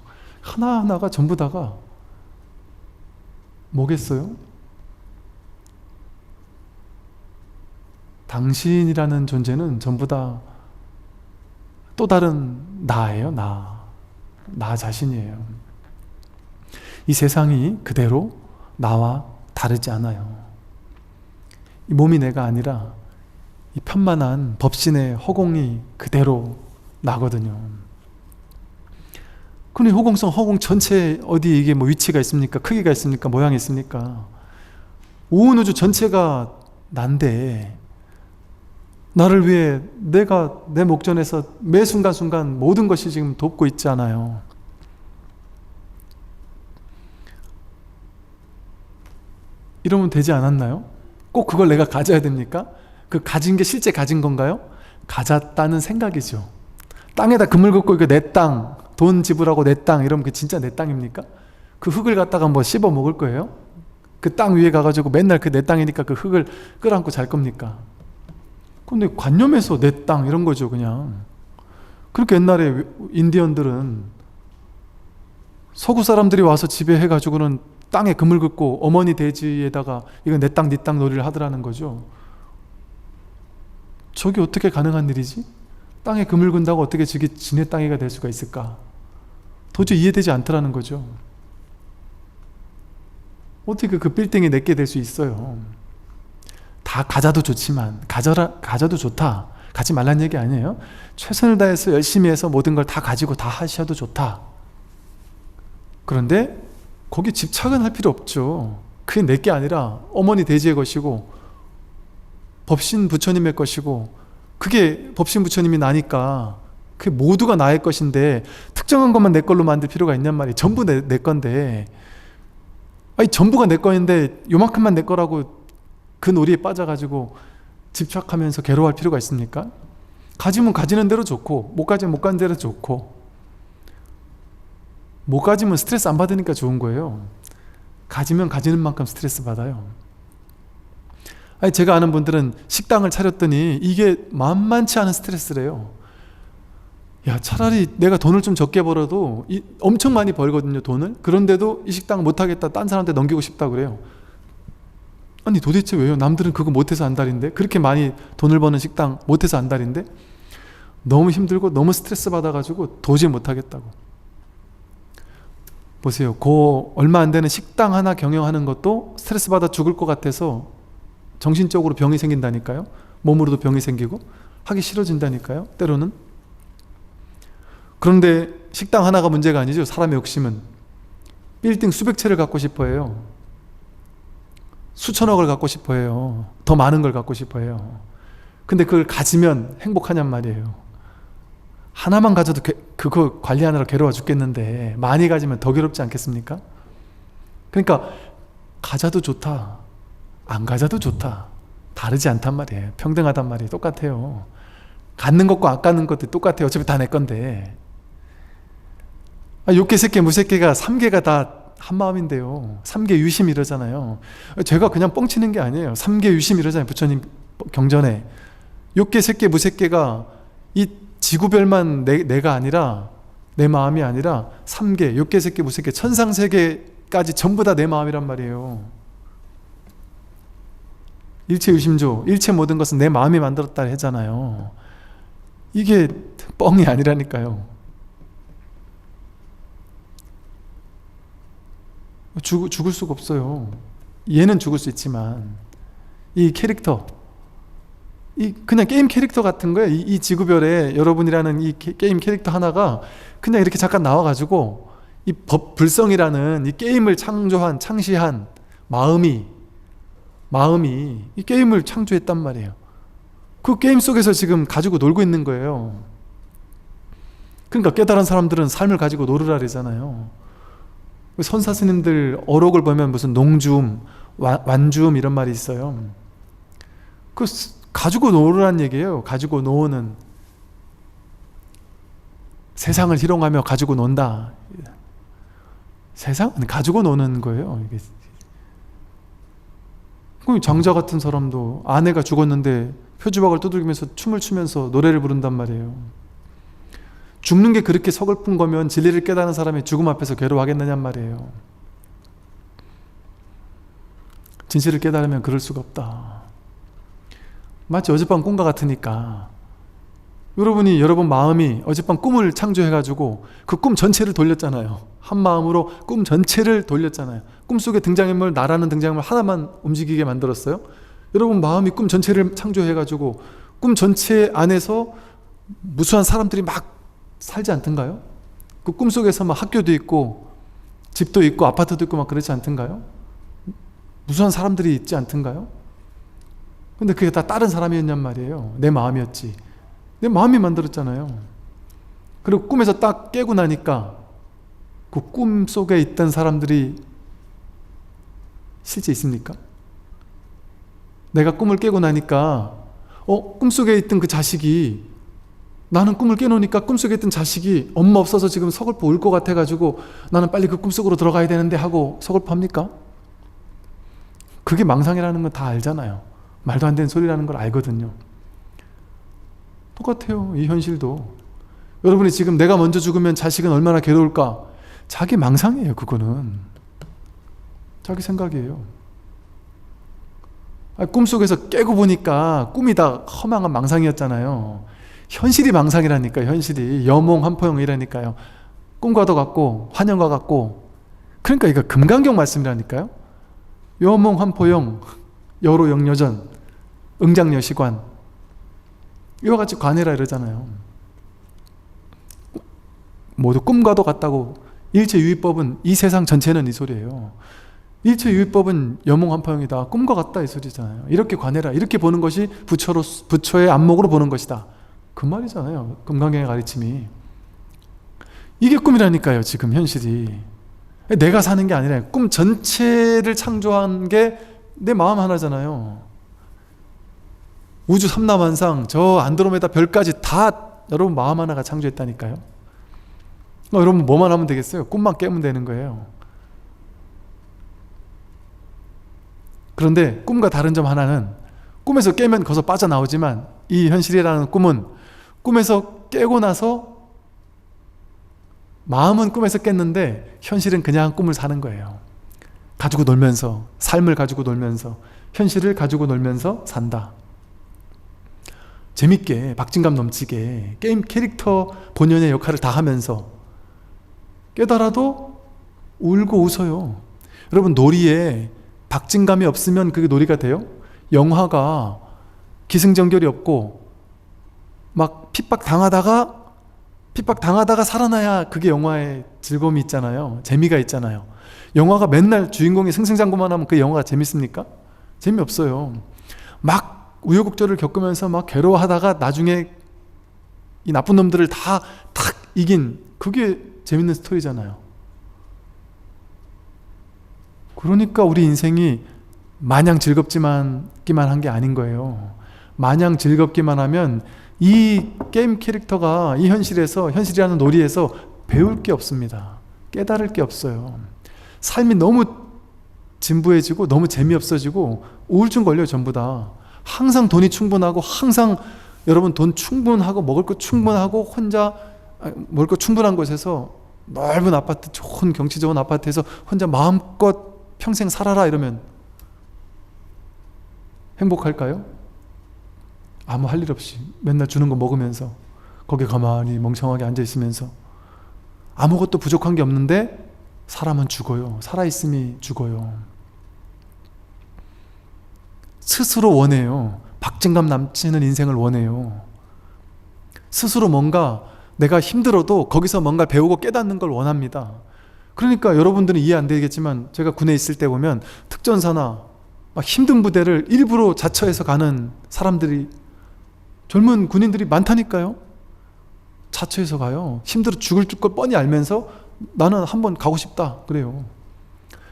하나하나가 전부 다가 뭐겠어요? 당신이라는 존재는 전부 다 또 다른 나예요. 나 자신이에요. 이 세상이 그대로 나와 다르지 않아요. 이 몸이 내가 아니라 이 편만한 법신의 허공이 그대로 나거든요. 근데 허공 전체에 어디 이게 뭐 위치가 있습니까? 크기가 있습니까? 모양이 있습니까? 온 우주 전체가 난데, 나를 위해 내가 내 목전에서 매 순간순간 모든 것이 지금 돕고 있잖아요. 이러면 되지 않았나요? 꼭 그걸 내가 가져야 됩니까? 그 가진 게 실제 가진 건가요? 가졌다는 생각이죠. 땅에다 그물 긋고 이거 내 땅, 돈 지불하고 내 땅 이러면 그 진짜 내 땅입니까? 그 흙을 갖다가 뭐 씹어 먹을 거예요? 그 땅 위에 가가지고 맨날 그 내 땅이니까 그 흙을 끌어안고 잘 겁니까? 근데 관념에서 내 땅 이런 거죠, 그냥. 그렇게 옛날에 인디언들은 서구 사람들이 와서 지배해가지고는 땅에 그물 긋고 어머니 돼지에다가 이거 내 땅 네 땅 놀이를 하더라는 거죠. 저게 어떻게 가능한 일이지? 땅에 그물 군다고 어떻게 저게 지네 땅이가 될 수가 있을까? 도저히 이해되지 않더라는 거죠. 어떻게 그 빌딩이 내게 될 수 있어요? 다 가져도 좋지만 가져도 좋다, 가지 말란 얘기 아니에요. 최선을 다해서 열심히 해서 모든 걸 다 가지고 다 하셔도 좋다. 그런데 거기 집착은 할 필요 없죠. 그게 내게 아니라 어머니 돼지의 것이고 법신 부처님의 것이고, 그게 법신 부처님이 나니까 그게 모두가 나의 것인데 특정한 것만 내 걸로 만들 필요가 있냔 말이에요. 전부 내 건데, 아니 전부가 내 거인데 요만큼만 내 거라고 그 놀이에 빠져가지고 집착하면서 괴로워할 필요가 있습니까? 가지면 가지는 대로 좋고, 못 가지면 못 가는 대로 좋고, 못 가지면 스트레스 안 받으니까 좋은 거예요. 가지면 가지는 만큼 스트레스 받아요. 아니 제가 아는 분들은 식당을 차렸더니 이게 만만치 않은 스트레스래요. 야, 차라리 내가 돈을 좀 적게 벌어도 엄청 많이 벌거든요, 돈을. 그런데도 이 식당 못하겠다, 딴 사람한테 넘기고 싶다 그래요. 아니 도대체 왜요? 남들은 그거 못해서 안달인데, 그렇게 많이 돈을 버는 식당 못해서 안달인데, 너무 힘들고 너무 스트레스 받아가지고 도저히 못하겠다고. 보세요, 그 얼마 안 되는 식당 하나 경영하는 것도 스트레스 받아 죽을 것 같아서 정신적으로 병이 생긴다니까요. 몸으로도 병이 생기고 하기 싫어진다니까요, 때로는. 그런데 식당 하나가 문제가 아니죠. 사람의 욕심은 빌딩 수백 채를 갖고 싶어 해요. 수천억을 갖고 싶어 해요. 더 많은 걸 갖고 싶어 해요. 근데 그걸 가지면 행복하냔 말이에요. 하나만 가져도 그거 관리하느라 괴로워 죽겠는데 많이 가지면 더 괴롭지 않겠습니까? 그러니까 가져도 좋다, 안 가져도 좋다, 다르지 않단 말이에요. 평등하단 말이에요. 똑같아요. 갖는 것과 안 갖는 것도 똑같아요. 어차피 다 내 건데. 육계, 색계, 무색계가 3계가 다 한마음인데요. 3계 유심 이러잖아요. 제가 그냥 뻥치는 게 아니에요. 3계 유심 이러잖아요, 부처님 경전에. 육계, 색계, 무색계가 이 지구별만 내가 아니라, 내 마음이 아니라 3계, 육계, 색계, 무색계, 천상세계까지 전부 다 내 마음이란 말이에요. 일체 유심조, 일체 모든 것은 내 마음이 만들었다 했잖아요. 이게 뻥이 아니라니까요. 죽을 수가 없어요. 얘는 죽을 수 있지만 이 캐릭터, 그냥 게임 캐릭터 같은 거예요. 이 지구별에 여러분이라는 이 게임 캐릭터 하나가 그냥 이렇게 잠깐 나와가지고 이 불성이라는 이 게임을 창시한 마음이 이 게임을 창조했단 말이에요. 그 게임 속에서 지금 가지고 놀고 있는 거예요. 그러니까 깨달은 사람들은 삶을 가지고 놀으라 그러잖아요. 선사 스님들 어록을 보면 무슨 농주음, 완주음 이런 말이 있어요. 그 가지고 놀으란 얘기예요. 가지고 노는, 세상을 희롱하며 가지고 논다. 세상은 가지고 노는 거예요. 이게. 장자 같은 사람도 아내가 죽었는데 표주박을 두들기면서 춤을 추면서 노래를 부른단 말이에요. 죽는 게 그렇게 서글픈 거면 진리를 깨닫는 사람이 죽음 앞에서 괴로워하겠느냔 말이에요. 진실을 깨달으면 그럴 수가 없다. 마치 어젯밤 꿈과 같으니까, 여러분 마음이 어젯밤 꿈을 창조해가지고 그 꿈 전체를 돌렸잖아요. 한 마음으로 꿈 전체를 돌렸잖아요. 꿈속에 등장인물, 나라는 등장인물 하나만 움직이게 만들었어요. 여러분 마음이 꿈 전체를 창조해가지고 꿈 전체 안에서 무수한 사람들이 막 살지 않던가요? 그 꿈속에서 막 학교도 있고 집도 있고 아파트도 있고 막 그렇지 않던가요? 무수한 사람들이 있지 않던가요? 근데 그게 다 다른 사람이었냔 말이에요. 내 마음이었지. 내 마음이 만들었잖아요. 그리고 꿈에서 딱 깨고 나니까 그 꿈 속에 있던 사람들이 실제 있습니까? 내가 꿈을 깨고 나니까 꿈속에 있던 그 자식이, 나는 꿈을 깨놓으니까 꿈속에 있던 자식이 엄마 없어서 지금 서글퍼 울 것 같아가지고 나는 빨리 그 꿈속으로 들어가야 되는데 하고 서글퍼합니까? 그게 망상이라는 건 다 알잖아요. 말도 안 되는 소리라는 걸 알거든요. 똑같아요. 이 현실도. 여러분이 지금 내가 먼저 죽으면 자식은 얼마나 괴로울까? 자기 망상이에요. 그거는 자기 생각이에요. 꿈속에서 깨고 보니까 꿈이 다 허망한 망상이었잖아요. 현실이 망상이라니까요. 현실이 여몽 한포영이라니까요. 꿈과도 같고 환영과 같고. 그러니까 이거 금강경 말씀이라니까요. 여몽 한포영 여로 영여전 응장여시관 이와 같이 관해라 이러잖아요. 모두 꿈과도 같다고. 일체유의법은 이 세상 전체는 이 소리예요. 일체유의법은 여몽한포영이다. 꿈과 같다 이 소리잖아요. 이렇게 관해라. 이렇게 보는 것이 부처의 안목으로 보는 것이다. 그 말이잖아요. 금강경의 가르침이. 이게 꿈이라니까요. 지금 현실이. 내가 사는 게 아니라 꿈 전체를 창조한 게 내 마음 하나잖아요. 우주 삼라만상 저 안드로메다 별까지 다 여러분 마음 하나가 창조했다니까요. 여러분 뭐만 하면 되겠어요? 꿈만 깨면 되는 거예요. 그런데 꿈과 다른 점 하나는 꿈에서 깨면 거기서 빠져나오지만 이 현실이라는 꿈은 꿈에서 깨고 나서 마음은 꿈에서 깼는데 현실은 그냥 꿈을 사는 거예요. 가지고 놀면서, 삶을 가지고 놀면서, 현실을 가지고 놀면서 산다. 재밌게 박진감 넘치게 게임 캐릭터 본연의 역할을 다 하면서 깨달아도 울고 웃어요. 여러분 놀이에 박진감이 없으면 그게 놀이가 돼요? 영화가 기승전결이 없고 막 핍박당하다가 살아나야 그게 영화의 즐거움이 있잖아요. 재미가 있잖아요. 영화가 맨날 주인공이 승승장구만 하면 그 영화가 재밌습니까? 재미없어요. 막 우여곡절을 겪으면서 막 괴로워하다가 나중에 이 나쁜 놈들을 다 탁 이긴 그게 재밌는 스토리잖아요. 그러니까 우리 인생이 마냥 즐겁기만 한 게 아닌 거예요. 마냥 즐겁기만 하면 이 게임 캐릭터가 이 현실이라는 놀이에서 배울 게 없습니다. 깨달을 게 없어요. 삶이 너무 진부해지고 너무 재미없어지고 우울증 걸려요. 전부 다. 항상 돈이 충분하고 항상 여러분 돈 충분하고 먹을 거 충분하고 혼자 먹을 거 충분한 곳에서 넓은 아파트, 좋은 경치 좋은 아파트에서 혼자 마음껏 평생 살아라 이러면 행복할까요? 아무 할 일 없이 맨날 주는 거 먹으면서 거기 가만히 멍청하게 앉아 있으면서 아무것도 부족한 게 없는데 사람은 죽어요. 살아있음이 죽어요. 스스로 원해요. 박진감 넘치는 인생을 원해요. 스스로 뭔가 내가 힘들어도 거기서 뭔가 배우고 깨닫는 걸 원합니다. 그러니까 여러분들은 이해 안 되겠지만 제가 군에 있을 때 보면 특전사나 막 힘든 부대를 일부러 자처해서 가는 사람들이 젊은 군인들이 많다니까요. 자처해서 가요. 힘들어 죽을 걸 뻔히 알면서 나는 한번 가고 싶다 그래요.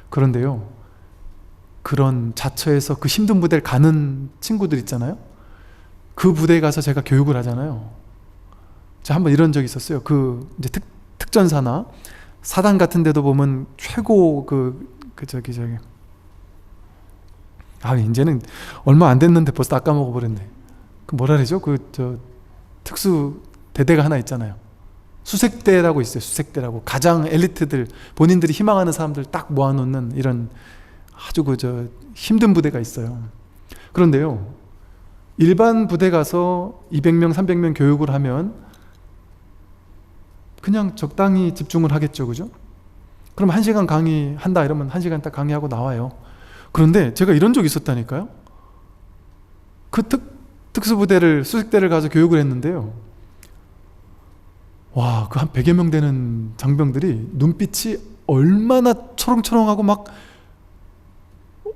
그런데요, 그런 자처해서 그 힘든 부대를 가는 친구들 있잖아요. 그 부대에 가서 제가 교육을 하잖아요. 제가 한번 이런 적이 있었어요. 이제 특전사나 사단 같은 데도 보면 최고 이제는 얼마 안 됐는데 벌써 다 까먹어 버렸네. 뭐라 그러죠? 특수 대대가 하나 있잖아요. 수색대라고 있어요. 수색대라고. 가장 엘리트들, 본인들이 희망하는 사람들 딱 모아놓는 이런 아주 힘든 부대가 있어요. 그런데요, 일반 부대 가서 200명, 300명 교육을 하면 그냥 적당히 집중을 하겠죠. 그죠? 그럼 1시간 강의한다 이러면 1시간 딱 강의하고 나와요. 그런데 제가 이런 적이 있었다니까요. 그 특수부대를, 수색대를 가서 교육을 했는데요. 와, 그 한 100여 명 되는 장병들이 눈빛이 얼마나 초롱초롱하고 막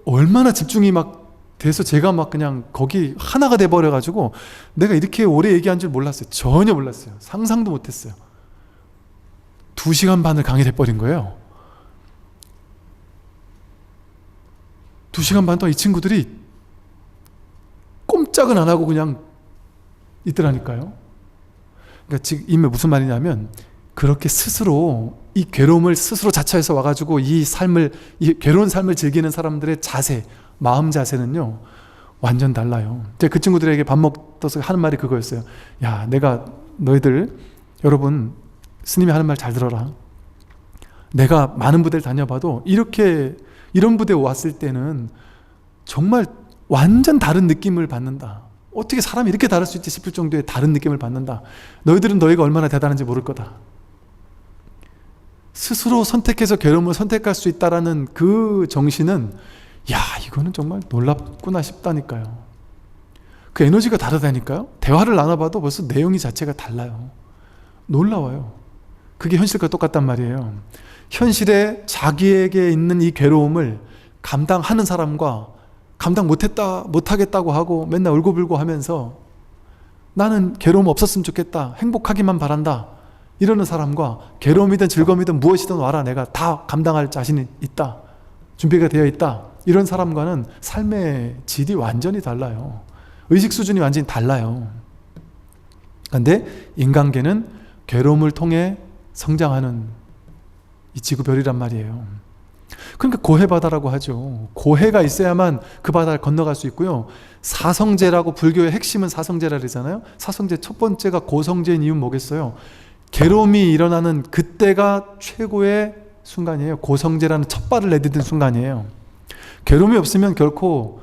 얼마나 집중이 막 돼서 제가 막 그냥 거기 하나가 돼버려가지고 내가 이렇게 오래 얘기한 줄 몰랐어요. 전혀 몰랐어요. 상상도 못했어요. 2시간 반을 강의를 해버린 거예요. 2시간 반 동안 이 친구들이 꼼짝은 안 하고 그냥 있더라니까요. 그러니까 지금 이게 무슨 말이냐면 그렇게 스스로 이 괴로움을 스스로 자처해서 와가지고 이 괴로운 삶을 즐기는 사람들의 자세, 마음 자세는요 완전 달라요. 제가 그 친구들에게 밥 먹어서 하는 말이 그거였어요. 야, 너희들 여러분 스님이 하는 말 잘 들어라. 내가 많은 부대를 다녀봐도 이렇게 이런 부대에 왔을 때는 정말 완전 다른 느낌을 받는다. 어떻게 사람이 이렇게 다를 수 있지 싶을 정도의 다른 느낌을 받는다. 너희들은 너희가 얼마나 대단한지 모를 거다. 스스로 선택해서 괴로움을 선택할 수 있다라는 그 정신은 야, 이거는 정말 놀랍구나 싶다니까요. 그 에너지가 다르다니까요. 대화를 나눠봐도 벌써 내용이 자체가 달라요. 놀라워요. 그게 현실과 똑같단 말이에요. 현실에 자기에게 있는 이 괴로움을 감당하는 사람과 감당 못하겠다고 하고 맨날 울고불고 하면서 나는 괴로움 없었으면 좋겠다, 행복하기만 바란다 이러는 사람과 괴로움이든 즐거움이든 무엇이든 와라, 내가 다 감당할 자신이 있다, 준비가 되어 있다, 이런 사람과는 삶의 질이 완전히 달라요. 의식 수준이 완전히 달라요. 그런데 인간계는 괴로움을 통해 성장하는 이 지구별이란 말이에요. 그러니까 고해바다라고 하죠. 고해가 있어야만 그 바다를 건너갈 수 있고요. 사성제라고, 불교의 핵심은 사성제라 그러잖아요. 사성제 첫 번째가 고성제인 이유는 뭐겠어요? 괴로움이 일어나는 그때가 최고의 순간이에요. 고성제라는 첫 발을 내딛는 순간이에요. 괴로움이 없으면 결코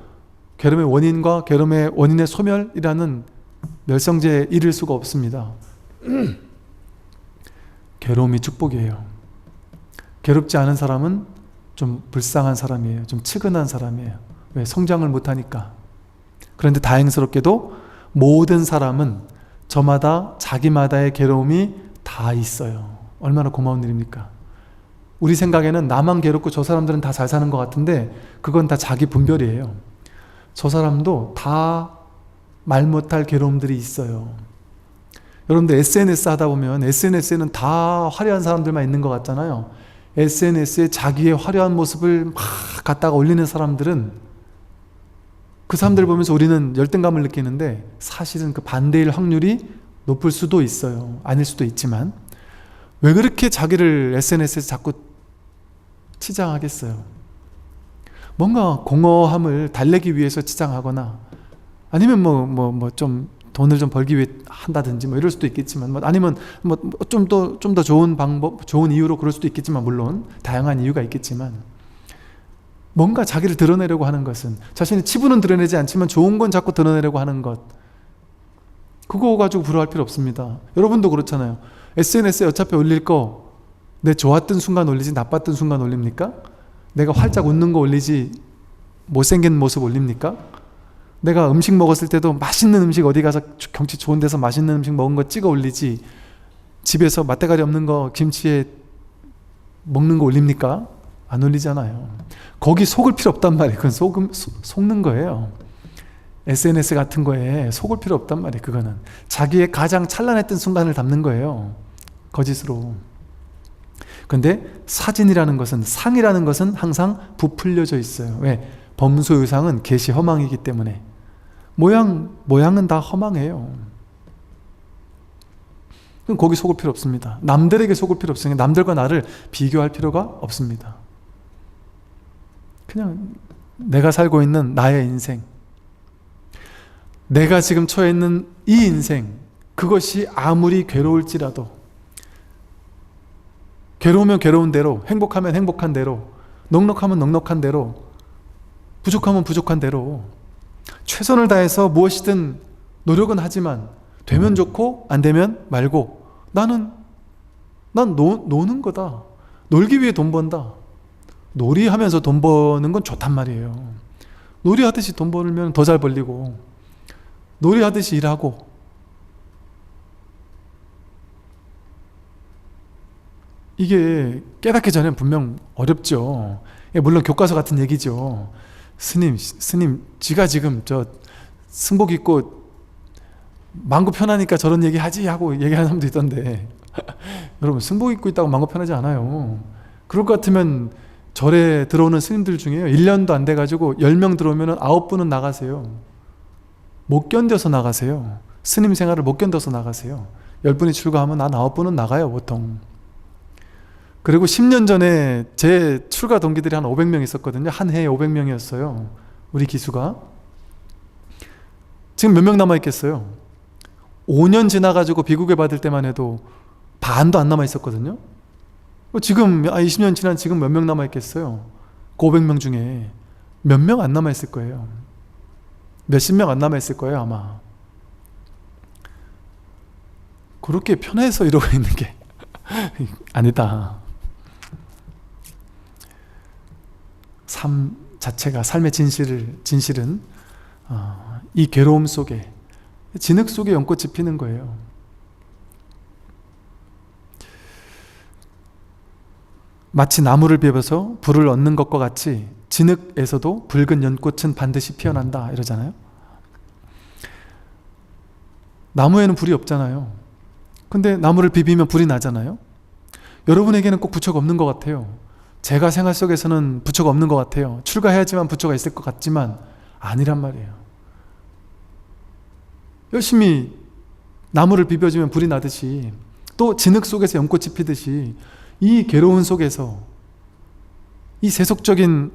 괴로움의 원인과 괴로움의 원인의 소멸이라는 멸성제에 이를 수가 없습니다. 괴로움이 축복이에요. 괴롭지 않은 사람은 좀 불쌍한 사람이에요. 좀 측은한 사람이에요. 왜? 성장을 못하니까. 그런데 다행스럽게도 모든 사람은 저마다 자기마다의 괴로움이 다 있어요. 얼마나 고마운 일입니까? 우리 생각에는 나만 괴롭고 저 사람들은 다 잘 사는 것 같은데 그건 다 자기 분별이에요. 저 사람도 다 말 못할 괴로움들이 있어요. 여러분들 SNS 하다 보면 SNS에는 다 화려한 사람들만 있는 것 같잖아요. SNS에 자기의 화려한 모습을 막 갖다가 올리는 사람들은, 그 사람들 보면서 우리는 열등감을 느끼는데 사실은 그 반대일 확률이 높을 수도 있어요. 아닐 수도 있지만 왜 그렇게 자기를 SNS에서 자꾸 치장하겠어요? 뭔가 공허함을 달래기 위해서 치장하거나 아니면 좀 돈을 좀 벌기 위해 한다든지 이럴 수도 있겠지만, 아니면 좀 더 좋은 방법, 좋은 이유로 그럴 수도 있겠지만, 물론 다양한 이유가 있겠지만, 뭔가 자기를 드러내려고 하는 것은, 자신의 치부는 드러내지 않지만 좋은 건 자꾸 드러내려고 하는 것, 그거 가지고 부러워할 필요 없습니다. 여러분도 그렇잖아요. SNS에 어차피 올릴 거 내 좋았던 순간 올리지 나빴던 순간 올립니까? 내가 활짝 웃는 거 올리지 못생긴 모습 올립니까? 내가 음식 먹었을 때도 맛있는 음식, 어디 가서 경치 좋은 데서 맛있는 음식 먹은 거 찍어 올리지 집에서 맛대가리 없는 거 김치에 먹는 거 올립니까? 안 올리잖아요. 거기 속을 필요 없단 말이에요. 그건 속는 거예요. SNS 같은 거에 속을 필요 없단 말이에요. 그거는 자기의 가장 찬란했던 순간을 담는 거예요. 거짓으로. 근데 사진이라는 것은, 상이라는 것은 항상 부풀려져 있어요. 왜? 범수 의상은 계시 허망이기 때문에. 모양은 다 허망해요. 그럼 거기 속을 필요 없습니다. 남들에게 속을 필요 없으니까 남들과 나를 비교할 필요가 없습니다. 그냥 내가 살고 있는 나의 인생, 내가 지금 처해 있는 이 인생, 그것이 아무리 괴로울지라도, 괴로우면 괴로운 대로, 행복하면 행복한 대로, 넉넉하면 넉넉한 대로, 부족하면 부족한 대로 최선을 다해서 무엇이든 노력은 하지만 되면 좋고 안 되면 말고, 난 노는 거다. 놀기 위해 돈 번다. 놀이하면서 돈 버는 건 좋단 말이에요. 놀이하듯이 돈 벌면 더 잘 벌리고, 놀이하듯이 일하고, 이게 깨닫기 전엔 분명 어렵죠. 물론 교과서 같은 얘기죠. 스님, 지가 지금 저 승복 입고 망고 편하니까 저런 얘기 하지 하고 얘기하는 사람도 있던데 여러분, 승복 입고 있다고 망고 편하지 않아요. 그럴 것 같으면 절에 들어오는 스님들 중에요, 1년도 안 돼가지고 10명 들어오면 9분은 나가세요. 못 견뎌서 나가세요. 스님 생활을 못 견뎌서 나가세요. 10분이 출가하면 한 9분은 나가요, 보통. 그리고 10년 전에 제 출가 동기들이 한 500명 있었거든요. 한 해에 500명이었어요. 우리 기수가. 지금 몇 명 남아있겠어요? 5년 지나가지고 비구계 받을 때만 해도 반도 안 남아있었거든요. 지금 20년 지난 지금 몇 명 남아있겠어요? 그 500명 중에 몇 명 안 남아있을 거예요. 몇십 명 안 남아있을 거예요 아마. 그렇게 편해서 이러고 있는 게 아니다. 삶 자체가, 삶의 진실은 이 괴로움 속에, 진흙 속에 연꽃이 피는 거예요. 마치 나무를 비벼서 불을 얻는 것과 같이 진흙에서도 붉은 연꽃은 반드시 피어난다 이러잖아요. 나무에는 불이 없잖아요. 근데 나무를 비비면 불이 나잖아요. 여러분에게는 꼭 부처가 없는 것 같아요. 제가 생활 속에서는 부처가 없는 것 같아요. 출가해야지만 부처가 있을 것 같지만 아니란 말이에요. 열심히 나무를 비벼주면 불이 나듯이, 또 진흙 속에서 연꽃이 피듯이 이 괴로운 속에서, 이 세속적인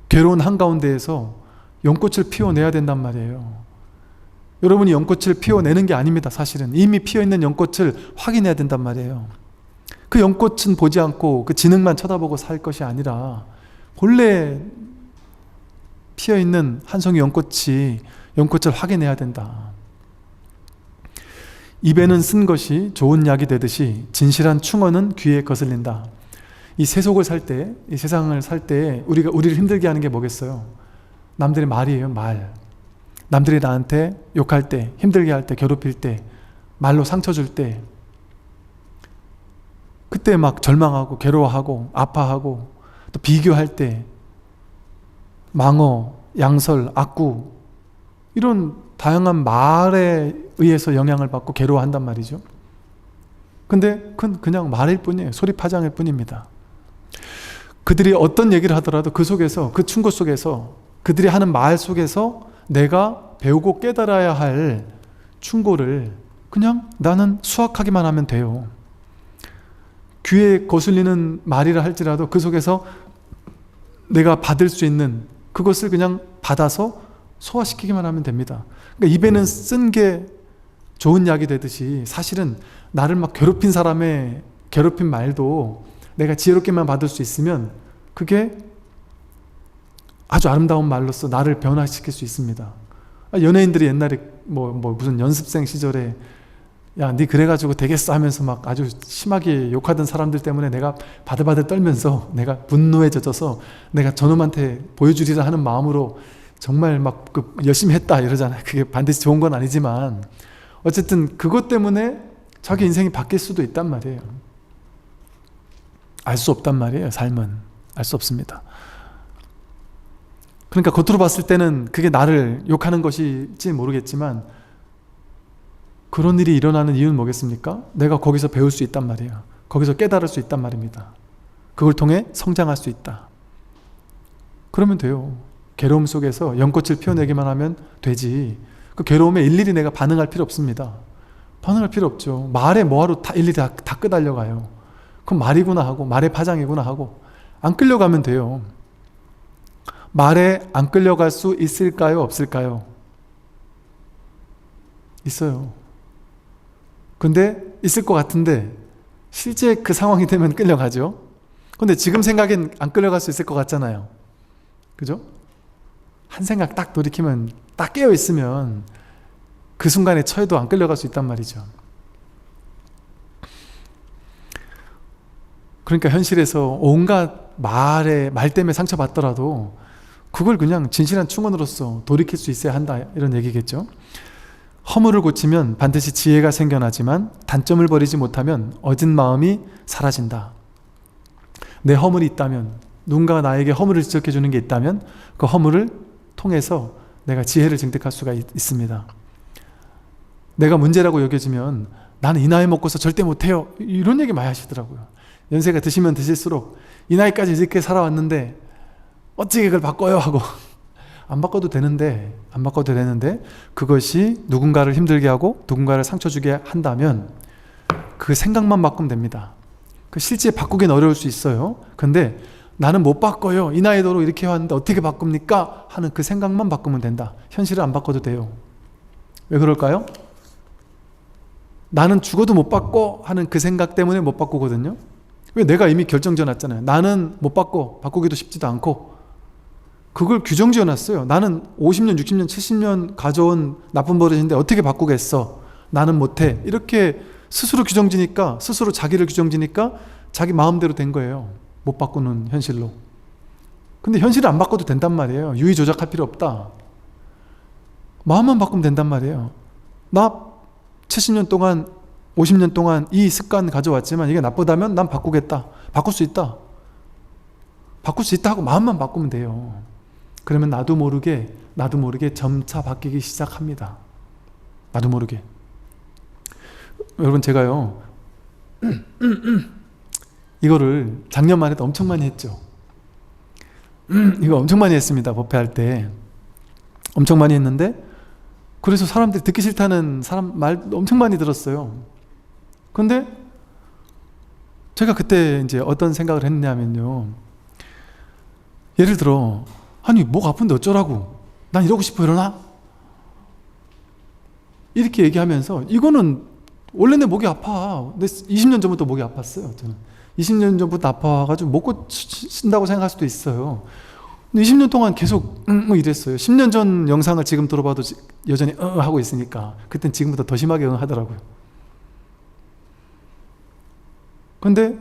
괴로운 한가운데에서 연꽃을 피워내야 된단 말이에요. 여러분이 연꽃을 피워내는 게 아닙니다. 사실은 이미 피어있는 연꽃을 확인해야 된단 말이에요. 그 연꽃은 보지 않고 그 진흙만 쳐다보고 살 것이 아니라 본래 피어있는 한 송이 연꽃을 확인해야 된다. 입에는 쓴 것이 좋은 약이 되듯이 진실한 충언은 귀에 거슬린다. 이 세속을 살 때, 이 세상을 살 때 우리를 힘들게 하는 게 뭐겠어요? 남들의 말이에요. 말. 남들이 나한테 욕할 때, 힘들게 할 때, 괴롭힐 때, 말로 상처 줄 때, 그때 막 절망하고 괴로워하고 아파하고, 또 비교할 때 망어, 양설, 악구, 이런 다양한 말에 의해서 영향을 받고 괴로워한단 말이죠. 근데 그건 그냥 말일 뿐이에요. 소리파장일 뿐입니다. 그들이 어떤 얘기를 하더라도 그 속에서, 그 충고 속에서, 그들이 하는 말 속에서 내가 배우고 깨달아야 할 충고를 그냥 나는 수확하기만 하면 돼요. 귀에 거슬리는 말이라 할지라도 그 속에서 내가 받을 수 있는 그것을 그냥 받아서 소화시키기만 하면 됩니다. 그러니까 입에는 쓴 게 좋은 약이 되듯이, 사실은 나를 막 괴롭힌 사람의 괴롭힌 말도 내가 지혜롭게만 받을 수 있으면 그게 아주 아름다운 말로서 나를 변화시킬 수 있습니다. 연예인들이 옛날에 무슨 연습생 시절에 야, 니 그래가지고 되겠어 하면서 막 아주 심하게 욕하던 사람들 때문에 내가 바들바들 떨면서 내가 분노에 젖어서 내가 저놈한테 보여주리라 하는 마음으로 정말 막 열심히 했다 이러잖아요. 그게 반드시 좋은 건 아니지만 어쨌든 그것 때문에 자기 인생이 바뀔 수도 있단 말이에요. 알 수 없단 말이에요. 삶은 알 수 없습니다. 그러니까 겉으로 봤을 때는 그게 나를 욕하는 것일지 모르겠지만 그런 일이 일어나는 이유는 뭐겠습니까? 내가 거기서 배울 수 있단 말이에요. 거기서 깨달을 수 있단 말입니다. 그걸 통해 성장할 수 있다. 그러면 돼요. 괴로움 속에서 연꽃을 피워내기만 하면 되지. 그 괴로움에 일일이 내가 반응할 필요 없습니다. 반응할 필요 없죠. 말에 뭐하러 일일이 다 끄달려가요. 그건 말이구나 하고 말의 파장이구나 하고 안 끌려가면 돼요. 말에 안 끌려갈 수 있을까요? 없을까요? 있어요. 근데 있을 것 같은데 실제 그 상황이 되면 끌려가죠. 근데 지금 생각엔 안 끌려갈 수 있을 것 같잖아요. 그죠? 한 생각 딱 돌이키면, 딱 깨어있으면 그 순간에 처해도 안 끌려갈 수 있단 말이죠. 그러니까 현실에서 온갖 말 때문에 상처받더라도 그걸 그냥 진실한 충언으로서 돌이킬 수 있어야 한다, 이런 얘기겠죠. 허물을 고치면 반드시 지혜가 생겨나지만 단점을 버리지 못하면 얻은 마음이 사라진다. 내 허물이 있다면, 누군가가 나에게 허물을 지적해 주는 게 있다면 그 허물을 통해서 내가 지혜를 증득할 수가 있습니다. 내가 문제라고 여겨지면 나는 이 나이 먹고서 절대 못해요, 이런 얘기 많이 하시더라고요. 연세가 드시면 드실수록 이 나이까지 이렇게 살아왔는데 어찌 그걸 바꿔요 하고 안 바꿔도 되는데 그것이 누군가를 힘들게 하고 누군가를 상처 주게 한다면 그 생각만 바꾸면 됩니다. 그 실제 바꾸긴 어려울 수 있어요. 근데 나는 못 바꿔요, 이 나이도록 이렇게 해왔는데 어떻게 바꿉니까? 하는 그 생각만 바꾸면 된다. 현실을 안 바꿔도 돼요. 왜 그럴까요? 나는 죽어도 못 바꿔 하는 그 생각 때문에 못 바꾸거든요. 왜? 내가 이미 결정 지어놨잖아요. 나는 못 바꿔, 바꾸기도 쉽지도 않고. 그걸 규정 지어놨어요. 나는 50년, 60년, 70년 가져온 나쁜 버릇인데 어떻게 바꾸겠어? 나는 못해. 이렇게 스스로 규정 지니까, 스스로 자기를 규정 지니까 자기 마음대로 된 거예요. 못 바꾸는 현실로. 근데 현실을 안 바꿔도 된단 말이에요. 유의 조작할 필요 없다. 마음만 바꾸면 된단 말이에요. 나 70년 동안 50년 동안 이 습관 가져왔지만 이게 나쁘다면 난 바꾸겠다. 바꿀 수 있다. 바꿀 수 있다 하고 마음만 바꾸면 돼요. 그러면 나도 모르게 점차 바뀌기 시작합니다. 나도 모르게. 여러분, 제가요 이거를 작년만 해도 엄청 많이 했죠. 이거 엄청 많이 했습니다. 법회할 때 엄청 많이 했는데, 그래서 사람들이 듣기 싫다는 사람 말 엄청 많이 들었어요. 근데 제가 그때 이제 어떤 생각을 했냐면요, 예를 들어, 아니 목 아픈데 어쩌라고, 난 이러고 싶어, 이러나? 이렇게 얘기하면서, 이거는 원래 내 목이 아파. 근데 20년 전부터 목이 아팠어요. 저는 20년 전부터 아파가지고 못 고친다고 생각할 수도 있어요. 근데 20년 동안 계속 이랬어요. 10년 전 영상을 지금 들어봐도 여전히 하고 있으니까 그땐 지금보다 더 심하게 하더라고요. 근데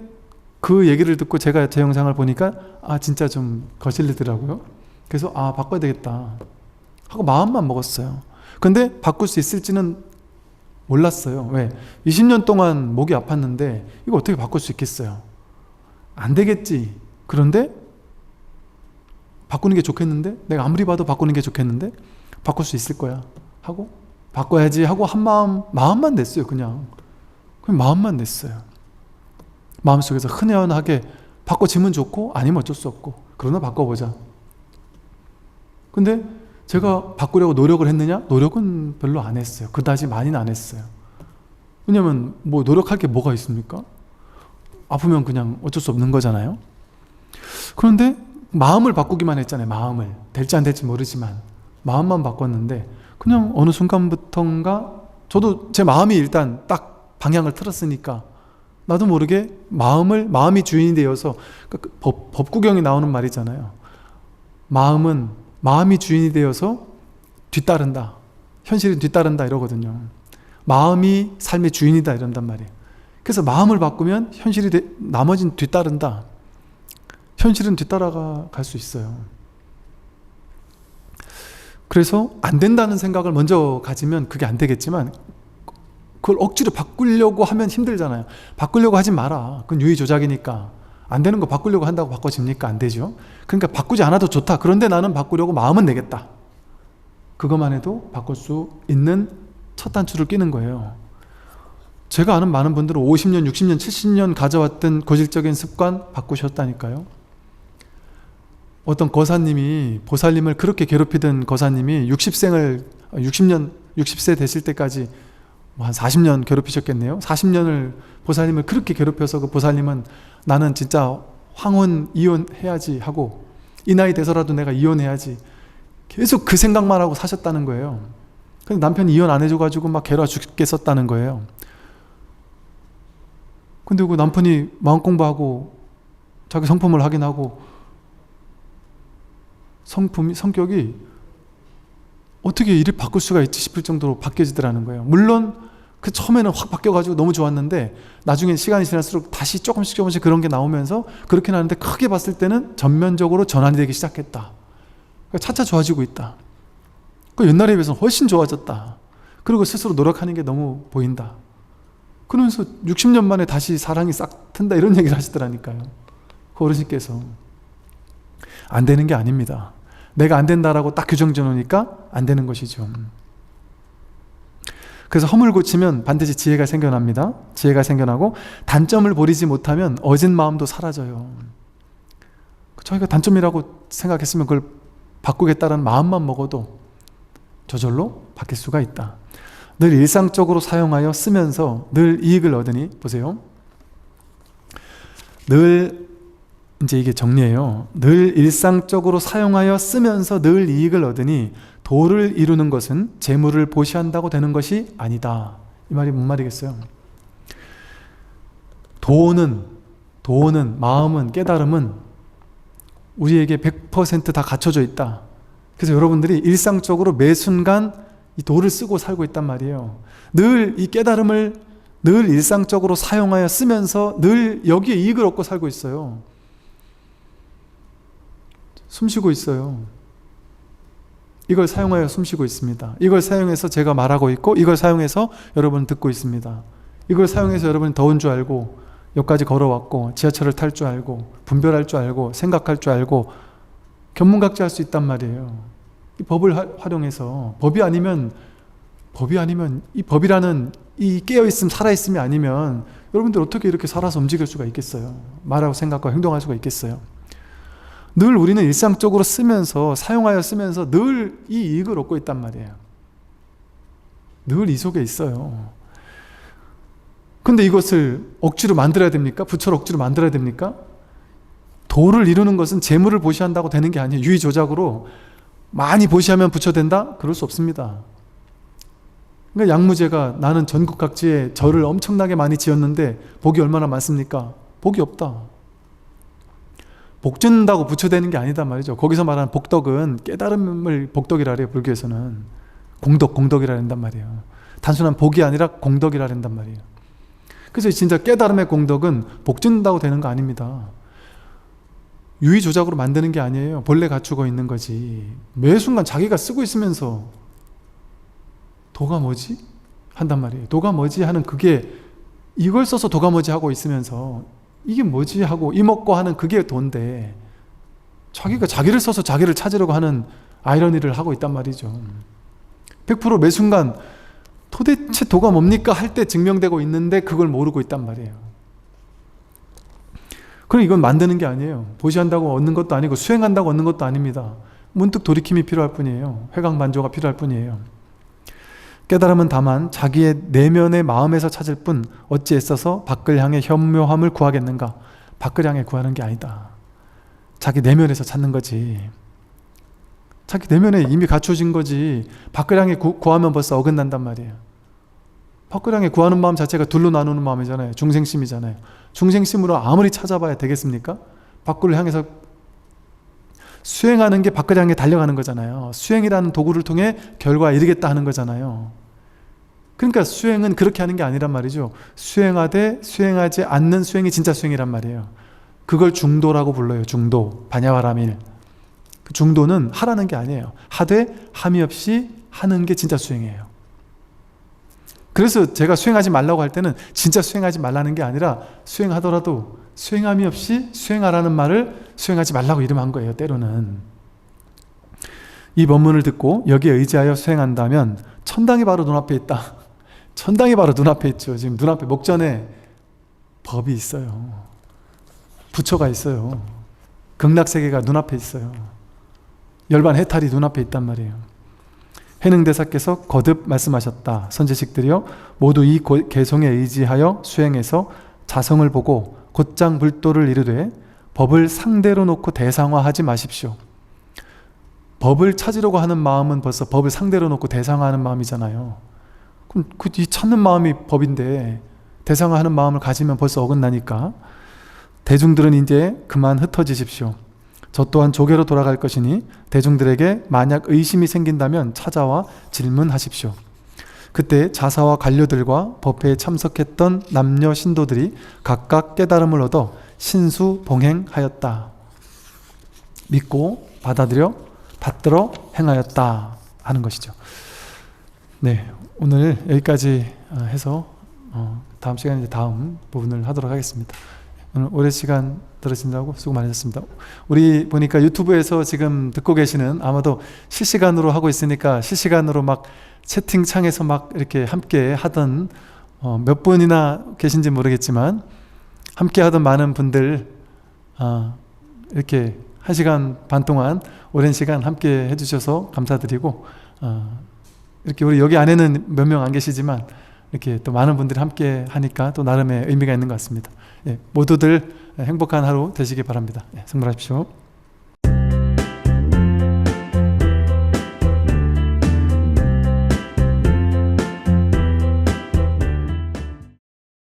그 얘기를 듣고 제가 제 영상을 보니까 진짜 좀 거슬리더라고요. 그래서 바꿔야 되겠다 하고 마음만 먹었어요. 근데 바꿀 수 있을지는 몰랐어요. 왜? 20년 동안 목이 아팠는데 이거 어떻게 바꿀 수 있겠어요? 안 되겠지. 그런데 바꾸는 게 좋겠는데, 내가 아무리 봐도 바꾸는 게 좋겠는데 바꿀 수 있을 거야 하고 바꿔야지 하고 한 마음만 냈어요. 그냥 마음만 냈어요. 마음속에서 흔연하게 바꿔지면 좋고 아니면 어쩔 수 없고, 그러나 바꿔보자. 근데 제가 바꾸려고 노력을 했느냐? 노력은 별로 안 했어요. 그다지 많이는 안 했어요. 왜냐면 뭐 노력할 게 뭐가 있습니까? 아프면 그냥 어쩔 수 없는 거잖아요. 그런데 마음을 바꾸기만 했잖아요. 마음을. 될지 안 될지 모르지만 마음만 바꿨는데, 그냥 어느 순간부터인가 저도 제 마음이 일단 딱 방향을 틀었으니까 나도 모르게 마음이 주인이 되어서, 법구경에 나오는 말이잖아요. 마음이 주인이 되어서 뒤따른다. 현실이 뒤따른다 이러거든요. 마음이 삶의 주인이다 이런단 말이에요. 그래서 마음을 바꾸면 나머지는 뒤따른다. 현실은 뒤따라가 갈 수 있어요. 그래서 안 된다는 생각을 먼저 가지면 그게 안 되겠지만, 그걸 억지로 바꾸려고 하면 힘들잖아요. 바꾸려고 하지 마라. 그건 유의 조작이니까. 안 되는 거 바꾸려고 한다고 바꿔집니까? 안 되죠. 그러니까 바꾸지 않아도 좋다. 그런데 나는 바꾸려고 마음은 내겠다. 그것만 해도 바꿀 수 있는 첫 단추를 끼는 거예요. 제가 아는 많은 분들은 50년, 60년, 70년 가져왔던 고질적인 습관 바꾸셨다니까요. 어떤 거사님이, 보살님을 그렇게 괴롭히던 거사님이 60세 되실 때까지 한 40년 괴롭히셨겠네요. 40년을 보살님을 그렇게 괴롭혀서 그 보살님은 나는 진짜 황혼 이혼해야지 하고, 이 나이 돼서라도 내가 이혼해야지, 계속 그 생각만 하고 사셨다는 거예요. 근데 남편이 이혼 안 해줘가지고 막 괴로워 죽겠었다는 거예요. 근데 그 남편이 마음 공부하고 자기 성품을 확인하고 성격이 어떻게 이리 바꿀 수가 있지 싶을 정도로 바뀌어지더라는 거예요. 물론 그 처음에는 확 바뀌어가지고 너무 좋았는데 나중에 시간이 지날수록 다시 조금씩 그런 게 나오면서 그렇게 나는데, 크게 봤을 때는 전면적으로 전환이 되기 시작했다. 그러니까 차차 좋아지고 있다. 그 옛날에 비해서 훨씬 좋아졌다. 그리고 스스로 노력하는 게 너무 보인다. 그러면서 60년 만에 다시 사랑이 싹 튼다 이런 얘기를 하시더라니까요. 그 어르신께서. 안 되는 게 아닙니다. 내가 안 된다라고 딱 규정 지어놓으니까 안 되는 것이죠. 그래서 허물 고치면 반드시 지혜가 생겨납니다. 지혜가 생겨나고 단점을 버리지 못하면 어진 마음도 사라져요. 저희가 단점이라고 생각했으면 그걸 바꾸겠다는 마음만 먹어도 저절로 바뀔 수가 있다. 늘 일상적으로 사용하여 쓰면서 늘 이익을 얻으니, 보세요. 늘, 이제 이게 정리예요. 늘 일상적으로 사용하여 쓰면서 늘 이익을 얻으니 도를 이루는 것은 재물을 보시한다고 되는 것이 아니다. 이 말이 뭔 말이겠어요? 도는 도는, 마음은, 깨달음은 우리에게 100%다 갖춰져 있다. 그래서 여러분들이 일상적으로 매 순간 이 도를 쓰고 살고 있단 말이에요. 늘 이 깨달음을 늘 일상적으로 사용하여 쓰면서 늘 여기에 이익을 얻고 살고 있어요. 숨쉬고 있어요. 이걸 사용하여 숨쉬고 있습니다. 이걸 사용해서 제가 말하고 있고, 이걸 사용해서 여러분은 듣고 있습니다. 이걸 사용해서 여러분은 더운 줄 알고 여기까지 걸어왔고, 지하철을 탈 줄 알고, 분별할 줄 알고, 생각할 줄 알고, 견문각지할 수 있단 말이에요. 이 법을 활용해서. 법이 아니면 이 법이라는 이 깨어있음, 살아있음이 아니면 여러분들 어떻게 이렇게 살아서 움직일 수가 있겠어요? 말하고 생각하고 행동할 수가 있겠어요? 늘 우리는 일상적으로 쓰면서, 사용하여 쓰면서 늘 이 이익을 얻고 있단 말이에요. 늘 이 속에 있어요. 근데 이것을 억지로 만들어야 됩니까? 부처를 억지로 만들어야 됩니까? 도를 이루는 것은 재물을 보시한다고 되는 게 아니에요. 유의조작으로 많이 보시하면 부처 된다? 그럴 수 없습니다. 그러니까 양무제가 나는 전국 각지에 절을 엄청나게 많이 지었는데 복이 얼마나 많습니까? 복이 없다. 복 짓는다고 부처 되는 게 아니다 말이죠. 거기서 말하는 복덕은 깨달음을 복덕이라 해요. 불교에서는 공덕이라 한단 말이에요. 단순한 복이 아니라 공덕이라 한단 말이에요. 그래서 진짜 깨달음의 공덕은 복 짓는다고 되는 거 아닙니다. 유의조작으로 만드는 게 아니에요. 본래 갖추고 있는 거지. 매 순간 자기가 쓰고 있으면서 도가 뭐지? 한단 말이에요. 도가 뭐지? 하는 그게, 이걸 써서 도가 뭐지? 하고 있으면서 이게 뭐지? 하고 이먹고 하는 그게 도인데, 자기가 자기를 써서 자기를 찾으려고 하는 아이러니를 하고 있단 말이죠. 100% 매 순간 도대체 도가 뭡니까? 할 때 증명되고 있는데 그걸 모르고 있단 말이에요. 그럼 이건 만드는 게 아니에요. 보시한다고 얻는 것도 아니고 수행한다고 얻는 것도 아닙니다. 문득 돌이킴이 필요할 뿐이에요. 회광반조가 필요할 뿐이에요. 깨달음은 다만 자기의 내면의 마음에서 찾을 뿐 어찌 애써서 밖을 향해 현묘함을 구하겠는가? 밖을 향해 구하는 게 아니다. 자기 내면에서 찾는 거지. 자기 내면에 이미 갖춰진 거지. 밖을 향해 구하면 벌써 어긋난단 말이에요. 밖을 향해 구하는 마음 자체가 둘로 나누는 마음이잖아요. 중생심이잖아요. 중생심으로 아무리 찾아봐야 되겠습니까? 밖을 향해서 수행하는 게 밖을 향해 달려가는 거잖아요. 수행이라는 도구를 통해 결과에 이르겠다 하는 거잖아요. 그러니까 수행은 그렇게 하는 게 아니란 말이죠. 수행하되 수행하지 않는 수행이 진짜 수행이란 말이에요. 그걸 중도라고 불러요. 중도, 반야와라밀. 그 중도는 하라는 게 아니에요. 하되 함이 없이 하는 게 진짜 수행이에요. 그래서 제가 수행하지 말라고 할 때는 진짜 수행하지 말라는 게 아니라, 수행하더라도 수행함이 없이 수행하라는 말을 수행하지 말라고 이름한 거예요. 때로는. 이 법문을 듣고 여기에 의지하여 수행한다면 천당이 바로 눈앞에 있다. 천당이 바로 눈앞에 있죠. 지금 눈앞에 목전에 법이 있어요. 부처가 있어요. 극락세계가 눈앞에 있어요. 열반 해탈이 눈앞에 있단 말이에요. 해능대사께서 거듭 말씀하셨다. 선지식들이여, 모두 이 개성에 의지하여 수행해서 자성을 보고 곧장 불도를 이루되 법을 상대로 놓고 대상화하지 마십시오. 법을 찾으려고 하는 마음은 벌써 법을 상대로 놓고 대상화하는 마음이잖아요. 그럼 이 찾는 마음이 법인데 대상화하는 마음을 가지면 벌써 어긋나니까, 대중들은 이제 그만 흩어지십시오. 저 또한 조계로 돌아갈 것이니 대중들에게 만약 의심이 생긴다면 찾아와 질문하십시오. 그때 자사와 관료들과 법회에 참석했던 남녀 신도들이 각각 깨달음을 얻어 신수봉행하였다. 믿고 받들어 행하였다 하는 것이죠. 네, 오늘 여기까지 해서 다음 시간에 이제 다음 부분을 하도록 하겠습니다. 오늘 오랜 시간 들으신다고 수고 많으셨습니다. 우리 보니까 유튜브에서 지금 듣고 계시는, 아마도 실시간으로 하고 있으니까 실시간으로 막 채팅창에서 막 이렇게 함께 하던 몇 분이나 계신지 모르겠지만 함께 하던 많은 분들, 이렇게 1시간 반 동안 오랜 시간 함께 해주셔서 감사드리고, 이렇게 우리 여기 안에는 몇 명 안 계시지만 이렇게 또 많은 분들이 함께 하니까 또 나름의 의미가 있는 것 같습니다. 예, 모두들 행복한 하루 되시기 바랍니다. 예, 승불하십시오.